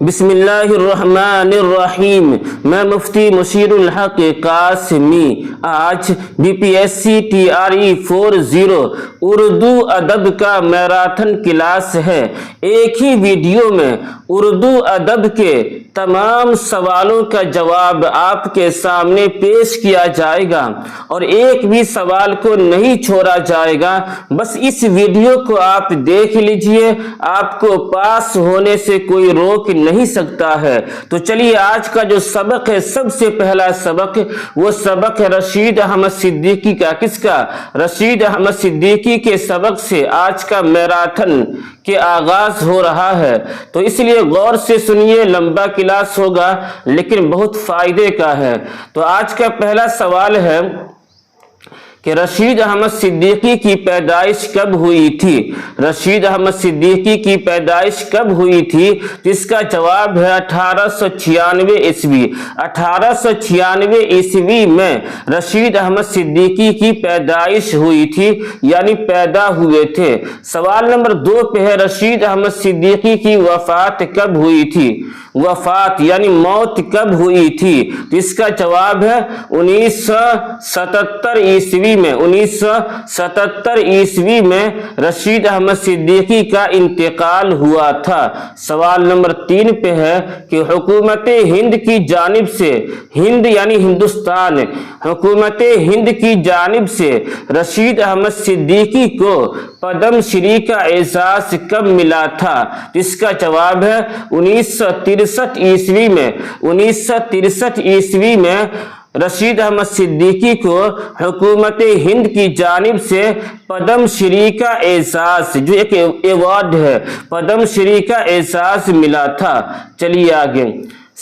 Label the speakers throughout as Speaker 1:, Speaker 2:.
Speaker 1: بسم اللہ الرحمن الرحیم۔ میں مفتی مشیر الحق قاسمی آج BPSC TRE 40 اردو ادب کا میراتھن کلاس ہے۔ ایک ہی ویڈیو میں اردو ادب کے تمام سوالوں کا جواب آپ کے سامنے پیش کیا جائے گا اور ایک بھی سوال کو نہیں چھوڑا جائے گا۔ بس اس ویڈیو کو آپ دیکھ لیجئے، آپ کو پاس ہونے سے کوئی روک نہیں سکتا ہے۔ تو چلیے آج کا جو سبق ہے، سب سے پہلا سبق، وہ سبق ہے رشید احمد صدیقی کا۔ کس کا؟ رشید احمد صدیقی کے سبق سے آج کا میراتھن کے آغاز ہو رہا ہے، تو اس لیے غور سے سنیے۔ لمبا کلاس ہوگا لیکن بہت فائدے کا ہے۔ تو آج کا پہلا سوال ہے کہ رشید احمد صدیقی کی پیدائش کب ہوئی تھی؟ رشید احمد صدیقی کی پیدائش کب ہوئی تھی؟ جس کا جواب ہے 1896 عیسوی۔ 1896 عیسوی میں رشید احمد صدیقی کی پیدائش ہوئی تھی، یعنی پیدا ہوئے تھے۔ سوال نمبر 2 پہ ہے رشید احمد صدیقی کی وفات کب ہوئی تھی؟ وفات یعنی موت کب ہوئی تھی؟ اس کا جواب ہے 1977 عیسوی میں۔ 1977 عیسوی میں رشید احمد صدیقی کا انتقال ہوا تھا۔ سوال نمبر 3 پہ ہے کہ حکومت ہند کی جانب سے، ہند یعنی ہندوستان، حکومت ہند کی جانب سے رشید احمد صدیقی کو پدم شری کا اعزاز کب ملا تھا؟ جس کا جواب ہے 1963 عیسوی میں۔ 1963 عیسوی میں رشید احمد صدیقی کو حکومت ہند کی جانب سے پدم شری کا اعزاز، جو ایک ایوارڈ ہے، پدم شری کا اعزاز ملا تھا۔ چلیے آگے۔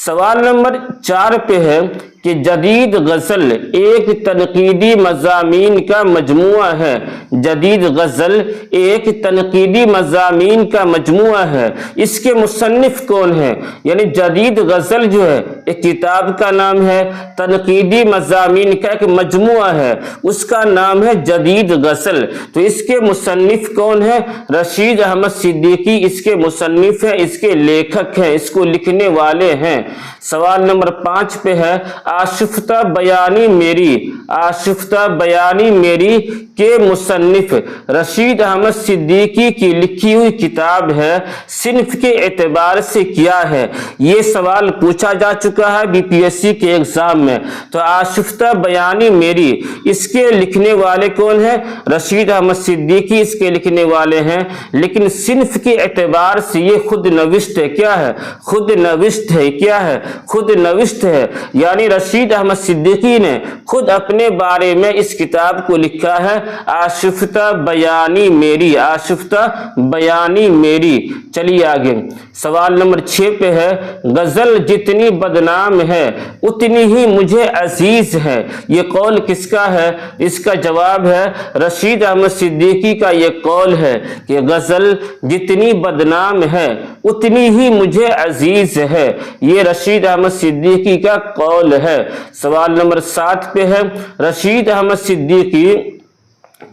Speaker 1: سوال نمبر 4 پہ ہے کہ جدید غزل ایک تنقیدی مضامین کا مجموعہ ہے۔ جدید غزل ایک تنقیدی مضامین کا مجموعہ ہے، اس کے مصنف کون ہے؟ یعنی جدید غزل جو ہے ایک کتاب کا نام ہے، تنقیدی مضامین کا ایک مجموعہ ہے، اس کا نام ہے جدید غزل۔ تو اس کے مصنف کون ہے؟ رشید احمد صدیقی اس کے مصنف ہیں، اس کے لیکھک ہیں، اس کو لکھنے والے ہیں۔ سوال نمبر 5 پہ ہے آشفتہ بیانی میری، آشفتہ بیانی میری کے مصنف رشید احمد صدیقی کی لکھی ہوئی کتاب ہے، صنف کے اعتبار سے کیا ہے؟ یہ سوال پوچھا جا چکا ہے BPSC کے ایگزام میں۔ تو آشفتہ بیانی میری، اس کے لکھنے والے کون ہیں؟ رشید احمد صدیقی اس کے لکھنے والے ہیں، لیکن صنف کے اعتبار سے یہ خود نوشت ہے۔ کیا ہے؟ خود نوشت ہے۔ کیا ہے؟ خود نوشت ہے، یعنی رشید احمد صدیقی نے خود اپنے بارے میں اس کتاب کو لکھا ہے، آشفتہ بیانی میری، آشفتہ بیانی میری۔ چلیے آگے۔ سوال نمبر 6 پہ ہے غزل جتنی بدنام ہے اتنی ہی مجھے عزیز ہے، یہ قول کس کا ہے؟ اس کا جواب ہے رشید احمد صدیقی کا یہ قول ہے کہ غزل جتنی بدنام ہے اتنی ہی مجھے عزیز ہے، یہ رشید احمد صدیقی کا قول ہے۔ سوال نمبر 7 پہ ہے رشید احمد صدیقی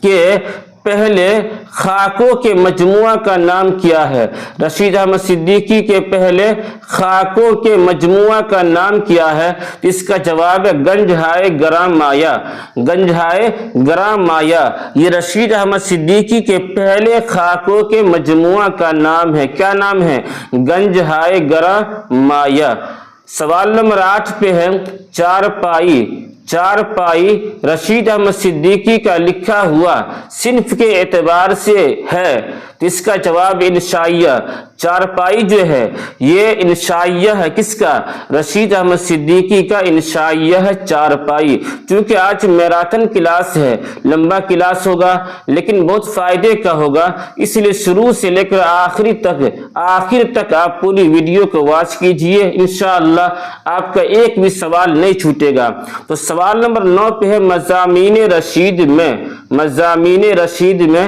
Speaker 1: کے پہلے خاکوں کے مجموعہ کا نام کیا ہے؟ رشید احمد صدیقی کے پہلے خاکوں کے مجموعہ کا نام کیا ہے؟ اس کا جواب ہے گنج ہائے گرام مایا، گنج ہائے گرام مایا، یہ رشید احمد صدیقی کے پہلے خاکوں کے مجموعہ کا نام ہے۔ کیا نام ہے؟ گنج ہائے گرام مایا۔ سوال نمبر 8 پہ ہے چارپائی، چارپائی رشید احمد صدیقی کا لکھا ہوا صنف کے اعتبار سے ہے، تو اس کا جواب انشائیہ۔ چارپائی جو ہے یہ انشائیہ ہے، کس کا؟ رشید احمد صدیقی کا انشائیہ ہے چارپائی۔ چونکہ آج میراتھن کلاس ہے، لمبا کلاس ہوگا لیکن بہت فائدے کا ہوگا، اس لیے شروع سے لے کر آخر تک آپ پوری ویڈیو کو واچ کیجئے، انشاءاللہ آپ کا ایک بھی سوال نہیں چھوٹے گا۔ تو سوال نمبر 9 پہ ہے مضامین رشید میں، مضامین رشید میں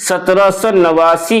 Speaker 1: 1789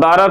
Speaker 1: 12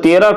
Speaker 1: 13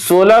Speaker 1: 16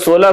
Speaker 1: 16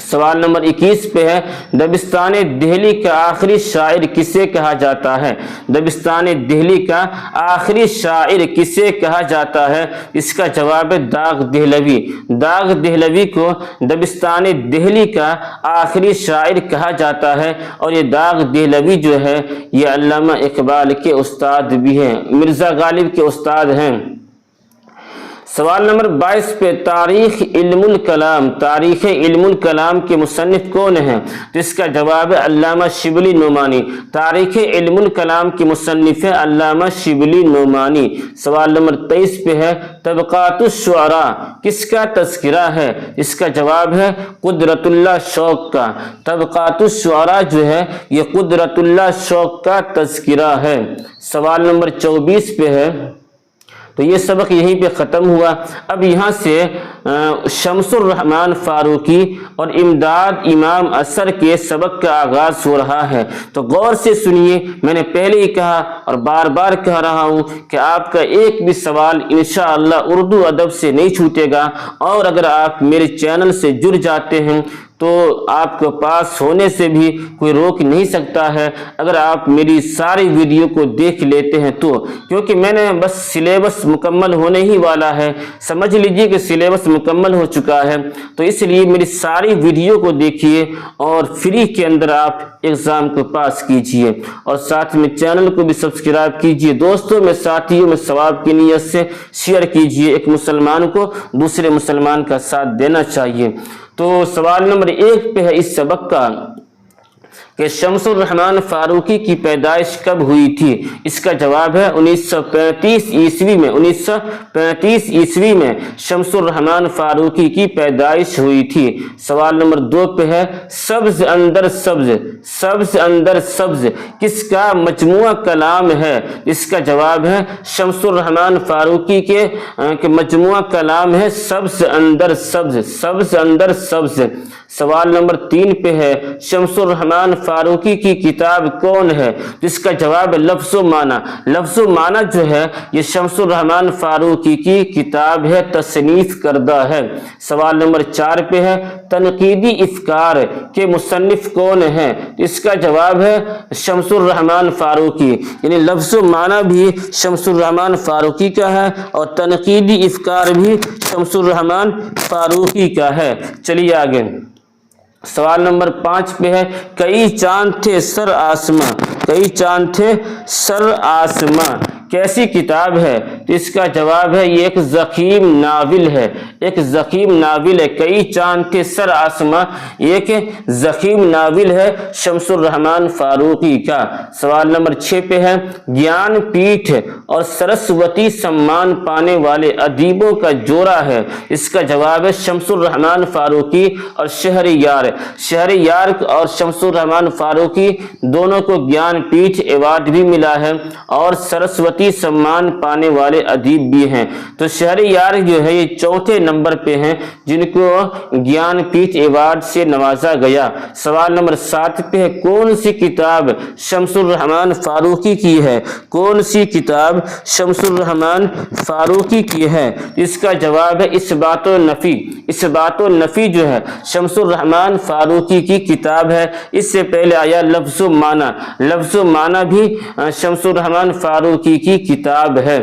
Speaker 1: سوال نمبر 21 پہ ہے دبستان دہلی کا آخری شاعر کسے کہا جاتا ہے؟ دبستان دہلی کا آخری شاعر کسے کہا جاتا ہے؟ اس کا جواب ہے داغ دہلوی۔ داغ دہلوی کو دبستان دہلی کا آخری شاعر کہا جاتا ہے، اور یہ داغ دہلوی جو ہے یہ علامہ اقبال کے استاد بھی ہیں، مرزا غالب کے استاد ہیں۔ سوال نمبر 22 پہ تاریخ علم الکلام، تاریخ علم الکلام کے مصنف کون ہیں؟ تو اس کا جواب ہے علامہ شبلی نعمانی۔ تاریخ علم الکلام کے مصنف ہیں علامہ شبلی نعمانی۔ سوال نمبر 23 پہ ہے طبقات الشعراء کس کا تذکرہ ہے؟ اس کا جواب ہے قدرت اللہ شوق کا۔ طبقات الشعراء جو ہے یہ قدرت اللہ شوق کا تذکرہ ہے۔ سوال نمبر 24 پہ ہے، تو یہ سبق یہیں پہ ختم ہوا۔ اب یہاں سے شمس الرحمن فاروقی اور امداد امام اثر کے سبق کا آغاز ہو رہا ہے، تو غور سے سنیے۔ میں نے پہلے ہی کہا اور بار بار کہہ رہا ہوں کہ آپ کا ایک بھی سوال انشاءاللہ اردو ادب سے نہیں چھوٹے گا، اور اگر آپ میرے چینل سے جڑ جاتے ہیں تو آپ کو پاس ہونے سے بھی کوئی روک نہیں سکتا ہے اگر آپ میری ساری ویڈیو کو دیکھ لیتے ہیں تو، کیونکہ میں نے بس سلیبس مکمل ہونے ہی والا ہے، سمجھ لیجئے کہ سلیبس مکمل ہو چکا ہے، تو اس لیے میری ساری ویڈیو کو دیکھیے اور فری کے اندر آپ ایگزام کو پاس کیجئے، اور ساتھ میں چینل کو بھی سبسکرائب کیجئے، دوستوں میں ساتھیوں میں ثواب کی نیت سے شیئر کیجئے۔ ایک مسلمان کو دوسرے مسلمان کا ساتھ دینا چاہیے۔ تو سوال نمبر 1 پہ ہے اس سبق کا کہ شمس الرحمن فاروقی کی پیدائش کب ہوئی تھی؟ اس کا جواب ہے 1935 عیسوی میں۔ 1935 عیسوی میں شمس الرحمن فاروقی کی پیدائش ہوئی تھی۔ سوال نمبر 2 پہ ہے سبز اندر سبز، سبز اندر سبز کس کا مجموعہ کلام ہے؟ اس کا جواب ہے شمس الرحمن فاروقی کے مجموعہ کلام ہے سبز اندر سبز، سبز اندر سبز۔ سوال نمبر 3 پہ ہے شمس الرحمن فاروقی کی کتاب کون ہے؟ جس کا جواب ہے لفظ و معنی۔ لفظ و معنی جو ہے یہ شمس الرحمن فاروقی کی کتاب ہے، تصنیف کردہ ہے۔ سوال نمبر 4 پہ ہے تنقیدی افکار کے مصنف کون ہیں؟ اس کا جواب ہے شمس الرحمن فاروقی، یعنی لفظ و معنی بھی شمس الرحمن فاروقی کا ہے اور تنقیدی افکار بھی شمس الرحمن فاروقی کا ہے۔ چلیے آگے۔ سوال نمبر 5 پہ ہے کئی چاند تھے سر آسماں، کئی چاند تھے سر آسماں کیسی کتاب ہے؟ تو اس کا جواب ہے یہ ایک ضخیم ناول ہے، ایک ضخیم ناول ہے۔ کئی چاند تھے سر آسماں یہ ایک ضخیم ناول ہے شمس الرحمن فاروقی کا۔ سوال نمبر 6 پہ ہے گیان پیٹھ اور سرسوتی سمان پانے والے ادیبوں کا جوڑا ہے؟ اس کا جواب ہے شمس الرحمن فاروقی اور شہریار۔ شہریار اور شمس الرحمن فاروقی دونوں کو گیان پیٹھ ایوارڈ بھی ملا ہے اور سرسوتی سمان پانے والے ادیب بھی ہیں۔ تو شہریار جو ہے یہ 4تھے نمبر پہ ہیں جن کو گیان پیٹھ ایوارڈ سے نوازا گیا۔ سوال نمبر 7 پہ ہے کون سی کتاب شمس الرحمن فاروقی کی ہے؟ کون سی کتاب شمس الرحمن فاروقی کی ہے؟ اس کا جواب ہے اثبات و نفی۔ اثبات و نفی جو ہے شمس الرحمن فاروقی کی کتاب ہے۔ اس سے پہلے آیا لفظ و معنی، لفظ و معنی بھی شمس الرحمن فاروقی کی کتاب ہے۔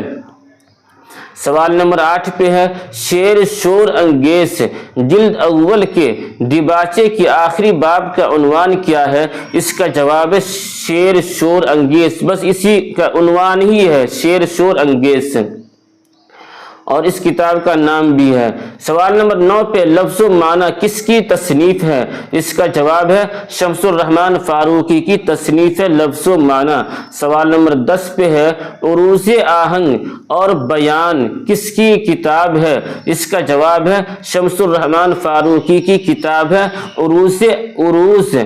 Speaker 1: سوال نمبر 8 پہ ہے شعر شور انگیز جلد اول کے دیباچے کی آخری باب کا عنوان کیا ہے؟ اس کا جواب ہے شعر شور انگیز، بس اسی کا عنوان ہی ہے شعر شور انگیز، اور اس کتاب کا نام بھی ہے۔ سوال نمبر 9 پہ لفظ و معنی کس کی تصنیف ہے؟ اس کا جواب ہے شمس الرحمن فاروقی کی تصنیف ہے لفظ و معنی۔ سوال نمبر 10 پہ ہے عروض آہنگ اور بیان کس کی کتاب ہے؟ اس کا جواب ہے شمس الرحمن فاروقی کی کتاب ہے عروض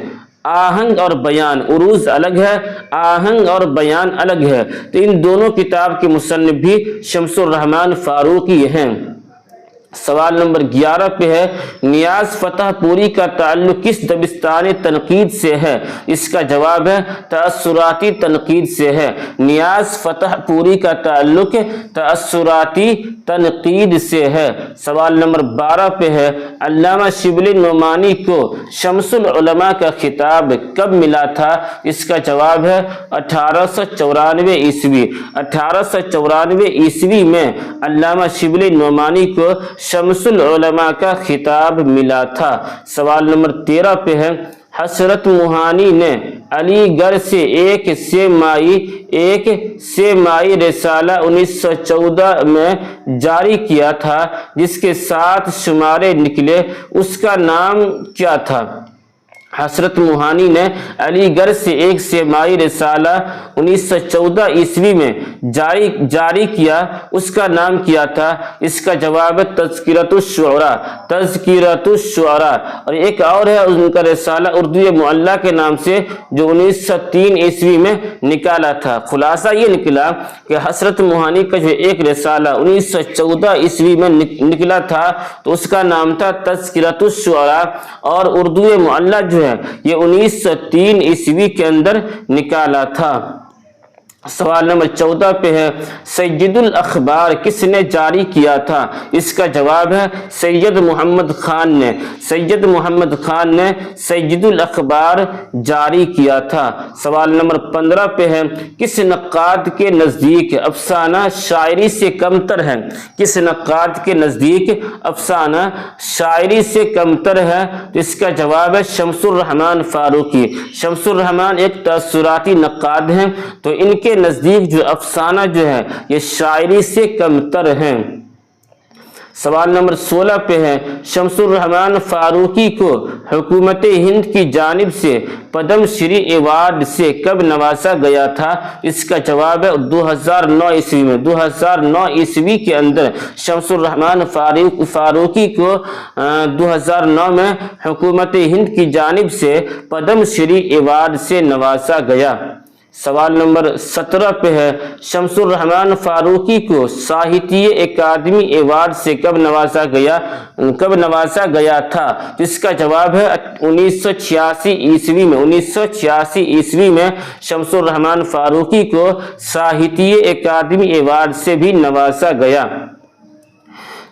Speaker 1: آہنگ اور بیان۔ عروض الگ ہے، آہنگ اور بیان الگ ہے، تو ان دونوں کتاب کے مصنف بھی شمس الرحمن فاروقی ہیں۔ سوال نمبر 11 پہ ہے نیاز فتح پوری کا تعلق کس دبستان تنقید سے ہے؟ اس کا جواب ہے تأثراتی تنقید سے ہے۔ نیاز فتح پوری کا تعلق تأثراتی تنقید سے ہے۔ سوال نمبر 12 پہ ہے علامہ شبلی نعمانی کو شمس العلماء کا خطاب کب ملا تھا؟ اس کا جواب ہے 1894 عیسوی۔ 1894 عیسوی میں علامہ شبلی نعمانی کو شمس العلماء کا خطاب ملا تھا۔ سوال نمبر 13 پہ ہے حسرت موہانی نے علی گڑھ سے ایک سیمائی رسالہ 1914 میں جاری کیا تھا جس کے 7 شمارے نکلے، اس کا نام کیا تھا؟ حسرت موہانی نے علی گڑھ سے ایک سیمائی رسالہ 1914 عیسوی میں جاری کیا، اس کا نام کیا تھا؟ اس کا جواب ہے تذکرۃ الشعراء۔ تذکرۃ الشعراء۔ اور ایک اور ہے ان کا رسالہ اردو معلیٰ کے نام سے جو 1903 عیسوی میں نکالا تھا۔ خلاصہ یہ نکلا کہ حسرت موہانی کا جو ایک رسالہ 1914 عیسوی میں نکلا تھا تو اس کا نام تھا تذکرۃ الشعراء، اور اردو معلیٰ جو ہے یہ 1903 عیسوی کے اندر نکالا تھا۔ سوال نمبر 14 پہ ہے سید الاخبار کس نے جاری کیا تھا؟ اس کا جواب ہے سید محمد خان نے۔ سید محمد خان نے سید الاخبار جاری کیا تھا۔ سوال نمبر 15 پہ ہے کس نقاد کے نزدیک افسانہ شاعری سے کمتر ہے؟ کس نقاد کے نزدیک افسانہ شاعری سے کمتر ہے؟ تو اس کا جواب ہے شمس الرحمن فاروقی۔ شمس الرحمن ایک تأثراتی نقاد ہیں، تو ان کے نزدیک جو افسانہ جو ہے یہ شاعری سے کمتر ہیں۔ سوال نمبر 16 پہ ہے شمس الرحمن فاروقی کو حکومت ہند کی جانب سے پدم شری ایوارڈ سے کب نوازا گیا تھا؟ اس کا جواب ہے 2009 عیسوی میں۔ 2009 عیسوی کے اندر شمس الرحمن فاروقی کو 2009 میں حکومت ہند کی جانب سے پدم شری ایوارڈ سے نوازا گیا۔ سوال نمبر 17 پہ ہے شمس الرحمن فاروقی کو ساہتیہ اکادمی ایوارڈ سے کب نوازا گیا تھا؟ جس کا جواب ہے 1986 عیسوی میں۔ 1986 عیسوی میں شمس الرحمن فاروقی کو ساہتیہ اکادمی ایوارڈ سے بھی نوازا گیا۔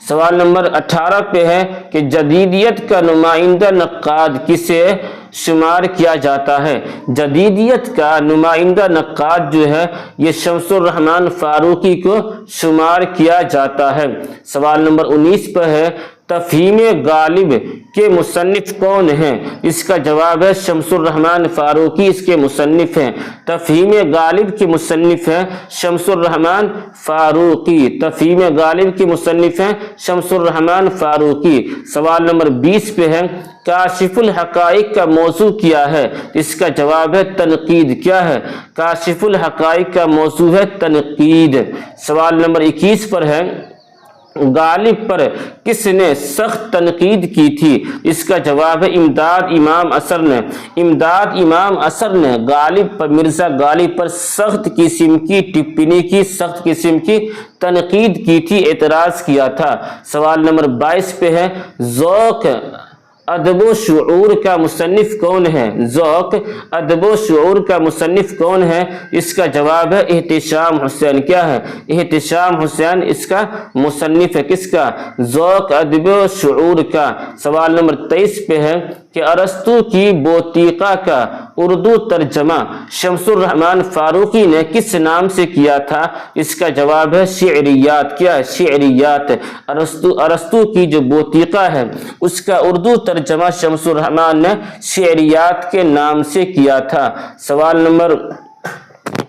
Speaker 1: سوال نمبر 18 پہ ہے کہ جدیدیت کا نمائندہ نقاد کسے شمار کیا جاتا ہے؟ جدیدیت کا نمائندہ نقاد جو ہے یہ شمس الرحمن فاروقی کو شمار کیا جاتا ہے۔ سوال نمبر 19 پہ ہے تفہیم غالب کے مصنف کون ہیں؟ اس کا جواب ہے شمس الرحمن فاروقی اس کے مصنف ہیں۔ تفہیم غالب کے مصنف ہیں شمس الرحمن فاروقی۔ تفہیم غالب کے مصنف ہیں شمس الرحمن فاروقی۔ سوال نمبر 20 پہ ہے کاشف الحقائق کا موضوع کیا ہے؟ اس کا جواب ہے تنقید۔ کیا ہے؟ کاشف الحقائق کا موضوع ہے تنقید۔ سوال نمبر 21 پر ہے غالب پر کس نے سخت تنقید کی تھی؟ اس کا جواب ہے امداد امام اثر نے۔ امداد امام اثر نے غالب پر مرزا غالب پر سخت قسم کی ٹپنی کی، سخت قسم کی تنقید کی تھی، اعتراض کیا تھا۔ سوال نمبر 22 پہ ہے ذوق ادب و شعور کا مصنف کون ہے؟ ذوق ادب و شعور کا مصنف کون ہے؟ اس کا جواب ہے احتشام حسین۔ کیا ہے؟ احتشام حسین اس کا مصنف ہے۔ کس کا؟ ذوق ادب و شعور کا۔ سوال نمبر 23 پہ ہے کہ ارسطو کی بوتیقہ کا اردو ترجمہ شمس الرحمن فاروقی نے کس نام سے کیا تھا؟ اس کا جواب ہے شعریات۔ کیا ہے؟ شعریات۔ ارسطو کی جو بوتیقہ ہے اس کا اردو ترجمہ شمس الرحمن نے شعریات کے نام سے کیا تھا۔ سوال نمبر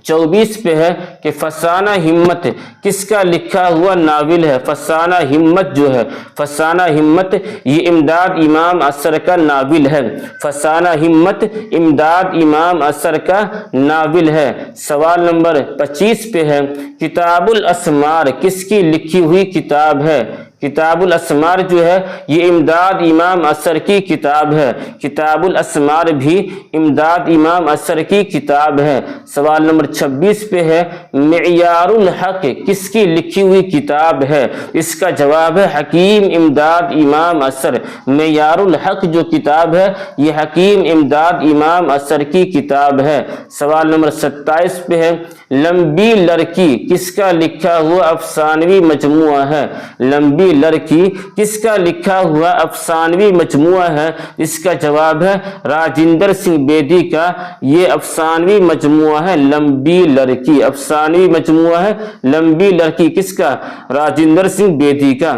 Speaker 1: 24 پہ ہے کہ فسانہ ہمت کس کا لکھا ہوا ناول ہے؟ فسانہ ہمت جو ہے، فسانہ ہمت یہ امداد امام اثر کا ناول ہے۔ فسانہ ہمت امداد امام اثر کا ناول ہے۔ سوال نمبر 25 پہ ہے کتاب الاسمار کس کی لکھی ہوئی کتاب ہے؟ کتاب الاسمار جو ہے یہ امداد امام اثر کی کتاب ہے، کتاب الاسمار بھی امداد امام اثر کی کتاب ہے۔ سوال نمبر 26 پہ ہے معیار الحق کس کی لکھی ہوئی کتاب ہے؟ اس کا جواب ہے حکیم امداد امام اثر۔ معیار الحق جو کتاب ہے یہ حکیم امداد امام اثر کی کتاب ہے۔ سوال نمبر 27 پہ ہے لمبی لڑکی کس کا لکھا ہوا افسانوی مجموعہ ہے؟ لمبی لڑکی کس کا لکھا ہوا افسانوی مجموعہ ہے؟ اس کا جواب ہے راجندر سنگھ بیدی کا یہ افسانوی مجموعہ ہے لمبی لڑکی، افسانوی مجموعہ ہے لمبی لڑکی، کس کا؟ راجندر سنگھ بیدی کا۔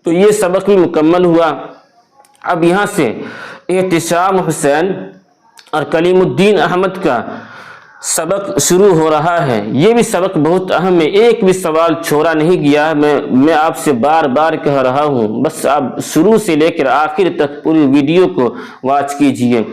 Speaker 1: تو یہ سبق بھی مکمل ہوا۔ اب یہاں سے احتشام حسین اور کلیم الدین احمد کا سبق شروع ہو رہا ہے۔ یہ بھی سبق بہت اہم ہے، ایک بھی سوال چھوڑا نہیں گیا، میں آپ سے بار بار کہہ رہا ہوں، بس آپ شروع سے لے کر آخر تک پوری ویڈیو کو واچ کیجئے۔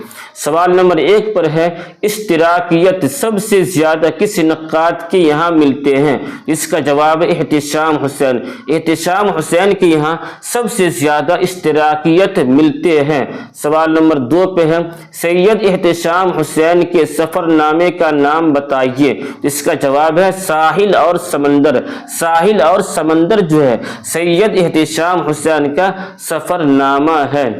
Speaker 1: سوال نمبر 1 پر ہے اشتراکیت سب سے زیادہ کس نقاد کے یہاں ملتے ہیں؟ اس کا جواب ہے احتشام حسین۔ احتشام حسین کے یہاں سب سے زیادہ اشتراکیت ملتے ہیں۔ سوال نمبر 2 پہ ہے سید احتشام حسین کے سفر نامے کا نام بتائیے۔ اس کا جواب ہے ساحل اور سمندر۔ ساحل اور سمندر جو ہے سید احتشام حسین کا سفر نامہ ہے۔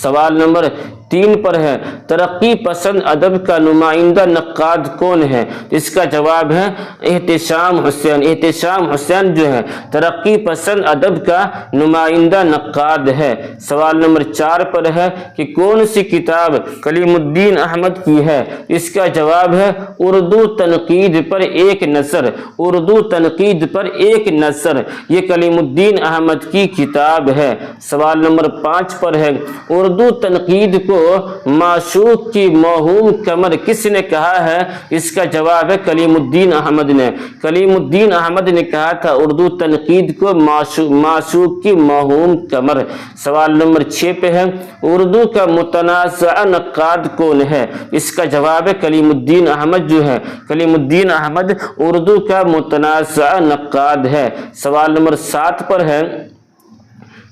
Speaker 1: سوال نمبر 3 پر ہے ترقی پسند ادب کا نمائندہ نقاد کون ہے؟ اس کا جواب ہے احتشام حسین۔ احتشام حسین جو ہے ترقی پسند ادب کا نمائندہ نقاد ہے۔ سوال نمبر 4 پر ہے کہ کون سی کتاب کلیم الدین احمد کی ہے؟ اس کا جواب ہے اردو تنقید پر ایک نظر۔ اردو تنقید پر ایک نظر یہ کلیم الدین احمد کی کتاب ہے۔ سوال نمبر 5 پر ہے اردو تنقید کو معشوق کی موہوم کمر کس نے کہا ہے؟ اس کا جواب ہے کلیم الدین احمد نے۔ کلیم الدین احمد نے کہا تھا اردو تنقید کو معشوق کی موہوم کمر۔ سوال نمبر 6 پہ ہے اردو کا متنازع نقاد کون ہے؟ اس کا جواب ہے کلیم الدین احمد جو ہے کلیم الدین احمد اردو کا متنازع نقاد ہے۔ سوال نمبر 7 پر ہے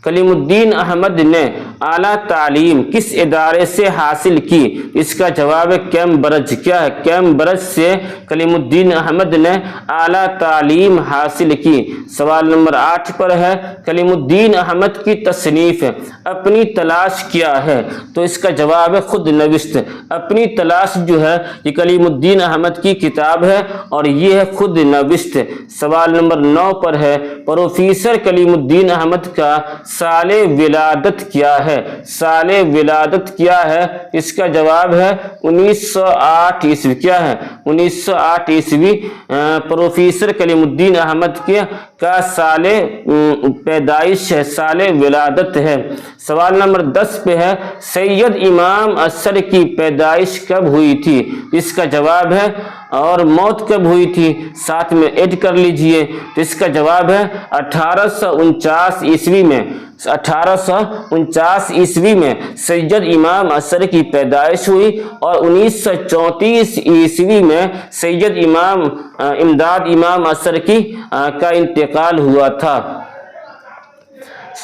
Speaker 1: کلیم الدین احمد نے اعلیٰ تعلیم کس ادارے سے حاصل کی؟ اس کا جواب ہے کیمبرج۔ کیا ہے؟ کیمبرج سے کلیم الدین احمد نے اعلیٰ تعلیم حاصل کی۔ سوال نمبر 8 پر ہے کلیم الدین احمد کی تصنیف اپنی تلاش کیا ہے؟ تو اس کا جواب ہے خود نوشت۔ اپنی تلاش جو ہے یہ کلیم الدین احمد کی کتاب ہے اور یہ ہے خود نوشت۔ سوال نمبر 9 پر ہے پروفیسر کلیم الدین احمد کا سال ولادت کیا ہے؟ سال ولادت کیا ہے؟ اس کا جواب ہے 1908 عیسوی۔ کیا ہے؟ 1908 عیسوی پروفیسر کلیم الدین احمد کا سال پیدائش ہے، سال ولادت ہے۔ سوال نمبر 10 پہ ہے سید امام اثر کی پیدائش کب ہوئی تھی؟ اس کا جواب ہے اور موت کب ہوئی تھی ساتھ میں ایڈ کر لیجئے۔ تو اس کا جواب ہے 1849 عیسوی میں۔ 1849 عیسوی میں سید امام اثر کی پیدائش ہوئی اور 1934 عیسوی میں سید امداد امام اثر کا انتقال ہوا تھا۔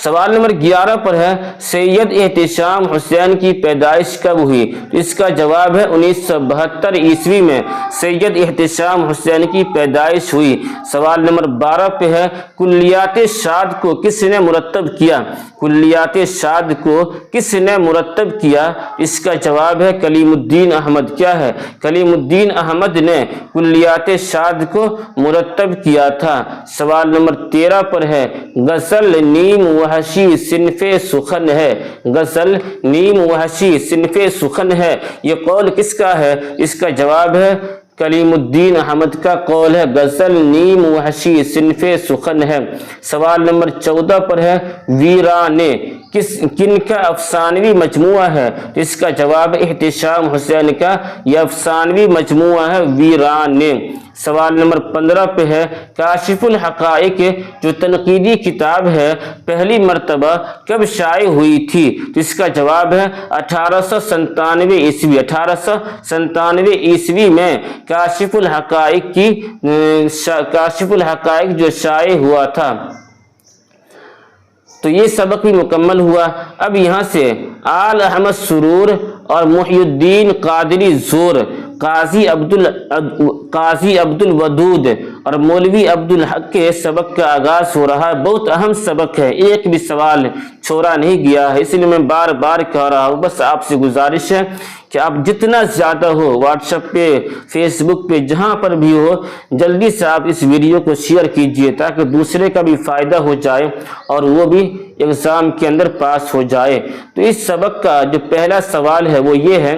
Speaker 1: سوال نمبر 11 پر ہے سید احتشام حسین کی پیدائش کب ہوئی؟ اس کا جواب ہے 1972 عیسوی میں سید احتشام حسین کی پیدائش ہوئی۔ سوال نمبر 12 پہ ہے کلیات شاد کو کس نے مرتب کیا؟ کلیات شاد کو کس نے مرتب کیا؟ اس کا جواب ہے کلیم الدین احمد۔ کیا ہے؟ کلیم الدین احمد نے کلیات شاد کو مرتب کیا تھا۔ سوال نمبر 13 پر ہے غزل نیم وحشی صنف سخن ہے۔ غزل نیم وحشی صنف سخن ہے یہ قول کس کا ہے؟ اس کا جواب ہے کلیم الدین احمد کا قول ہے غزل نیم وحشی صنف سخن ہے۔ سوال نمبر 14 پر ہے ویرانے کن کا افسانوی مجموعہ ہے؟ اس کا جواب احتشام حسین کا یہ افسانوی مجموعہ ہے ویرانے۔ سوال نمبر 15 پہ ہے کاشف الحقائق جو تنقیدی کتاب ہے پہلی مرتبہ کب شائع ہوئی تھی؟ اس کا جواب ہے 1897 عیسوی۔ 1897 عیسوی میں کاشف الحقائق جو شائع ہوا تھا۔ تو یہ سبق بھی مکمل ہوا۔ اب یہاں سے آل احمد سرور اور محی الدین قادری زور، قاضی عبد الودود اور مولوی عبد الحق کے سبق کا آغاز ہو رہا ہے۔ بہت اہم سبق ہے، ایک بھی سوال چھوڑا نہیں گیا ہے، اس لیے میں بار بار کہہ رہا ہوں۔ بس آپ سے گزارش ہے کہ آپ جتنا زیادہ ہو واٹس ایپ پہ، فیس بک پہ، جہاں پر بھی ہو، جلدی سے آپ اس ویڈیو کو شیئر کیجئے تاکہ دوسرے کا بھی فائدہ ہو جائے اور وہ بھی ایگزام کے اندر پاس ہو جائے۔ تو اس سبق کا جو پہلا سوال ہے وہ یہ ہے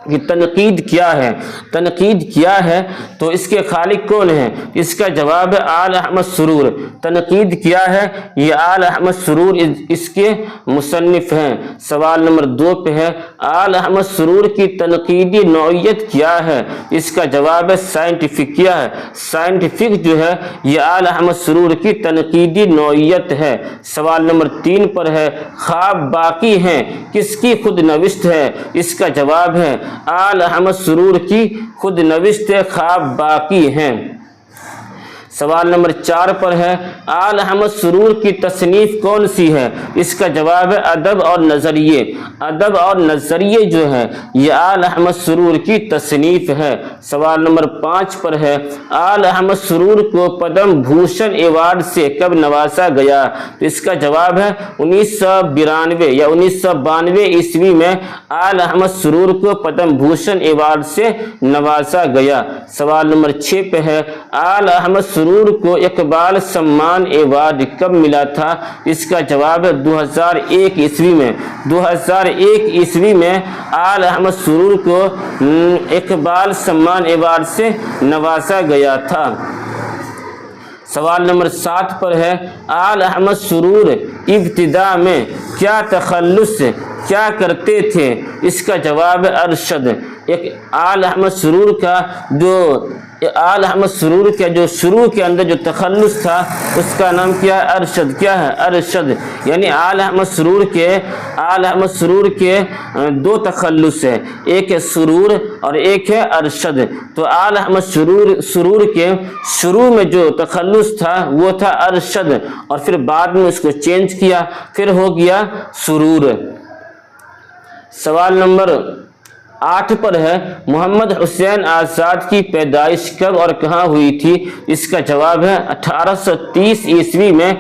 Speaker 1: کہ تنقید کیا ہے؟ تنقید کیا ہے تو اس کے خالق کون ہیں؟ اس کا جواب ہے آل احمد سرور۔ تنقید کیا ہے؟ یہ آل احمد سرور اس کے مصنف ہیں۔ سوال نمبر 2 پہ ہے آل احمد سرور کی تنقیدی نوعیت کیا ہے؟ اس کا جواب ہے سائنٹیفک۔ کیا ہے؟ سائنٹیفک جو ہے یہ آل احمد سرور کی تنقیدی نوعیت ہے۔ سوال نمبر 3 پر ہے خواب باقی ہیں کس کی خود نوشت ہے؟ اس کا جواب ہے آل احمد سرور کی خود نوشت خواب باقی ہیں۔ سوال نمبر 4 پر ہے آل احمد سرور کی تصنیف کون سی ہے؟ اس کا جواب ہے ادب اور نظریے۔ ادب اور نظریے جو ہے یہ آل احمد سرور کی تصنیف ہے۔ سوال نمبر 5 پر ہے آل احمد سرور کو پدم بھوشن ایوارڈ سے کب نوازا گیا؟ اس کا جواب ہے 1992 یا 1992 عیسوی میں آل احمد سرور کو پدم بھوشن ایوارڈ سے نوازا گیا۔ سوال نمبر 6 پہ ہے آل احمد سرور کو اقبال سمان ایوارڈ کب ملا تھا؟ اس کا جواب ہے 2001 عیسوی میں۔ 2001 عیسوی میں آل احمد سرور کو اقبال سمان ایوارڈ سے نوازا گیا تھا۔ سوال نمبر 7 پر ہے آل احمد سرور ابتدا میں کیا تخلص کیا کرتے تھے؟ اس کا جواب ہے ارشد۔ آل احمد سرور کا جو شروع کے اندر جو تخلص تھا اس کا نام کیا ہے؟ ارشد۔ کیا ہے؟ ارشد۔ یعنی آل احمد سرور کے 2 تخلص ہے، ایک ہے سرور اور ایک ہے ارشد۔ تو آل احمد سرور کے شروع میں جو تخلص تھا وہ تھا ارشد، اور پھر بعد میں اس کو چینج کیا، پھر ہو گیا سرور۔ سوال نمبر 8 پر ہے محمد حسین آزاد کی پیدائش کب اور کہاں ہوئی تھی؟ اس کا جواب ہے 1830 عیسوی میں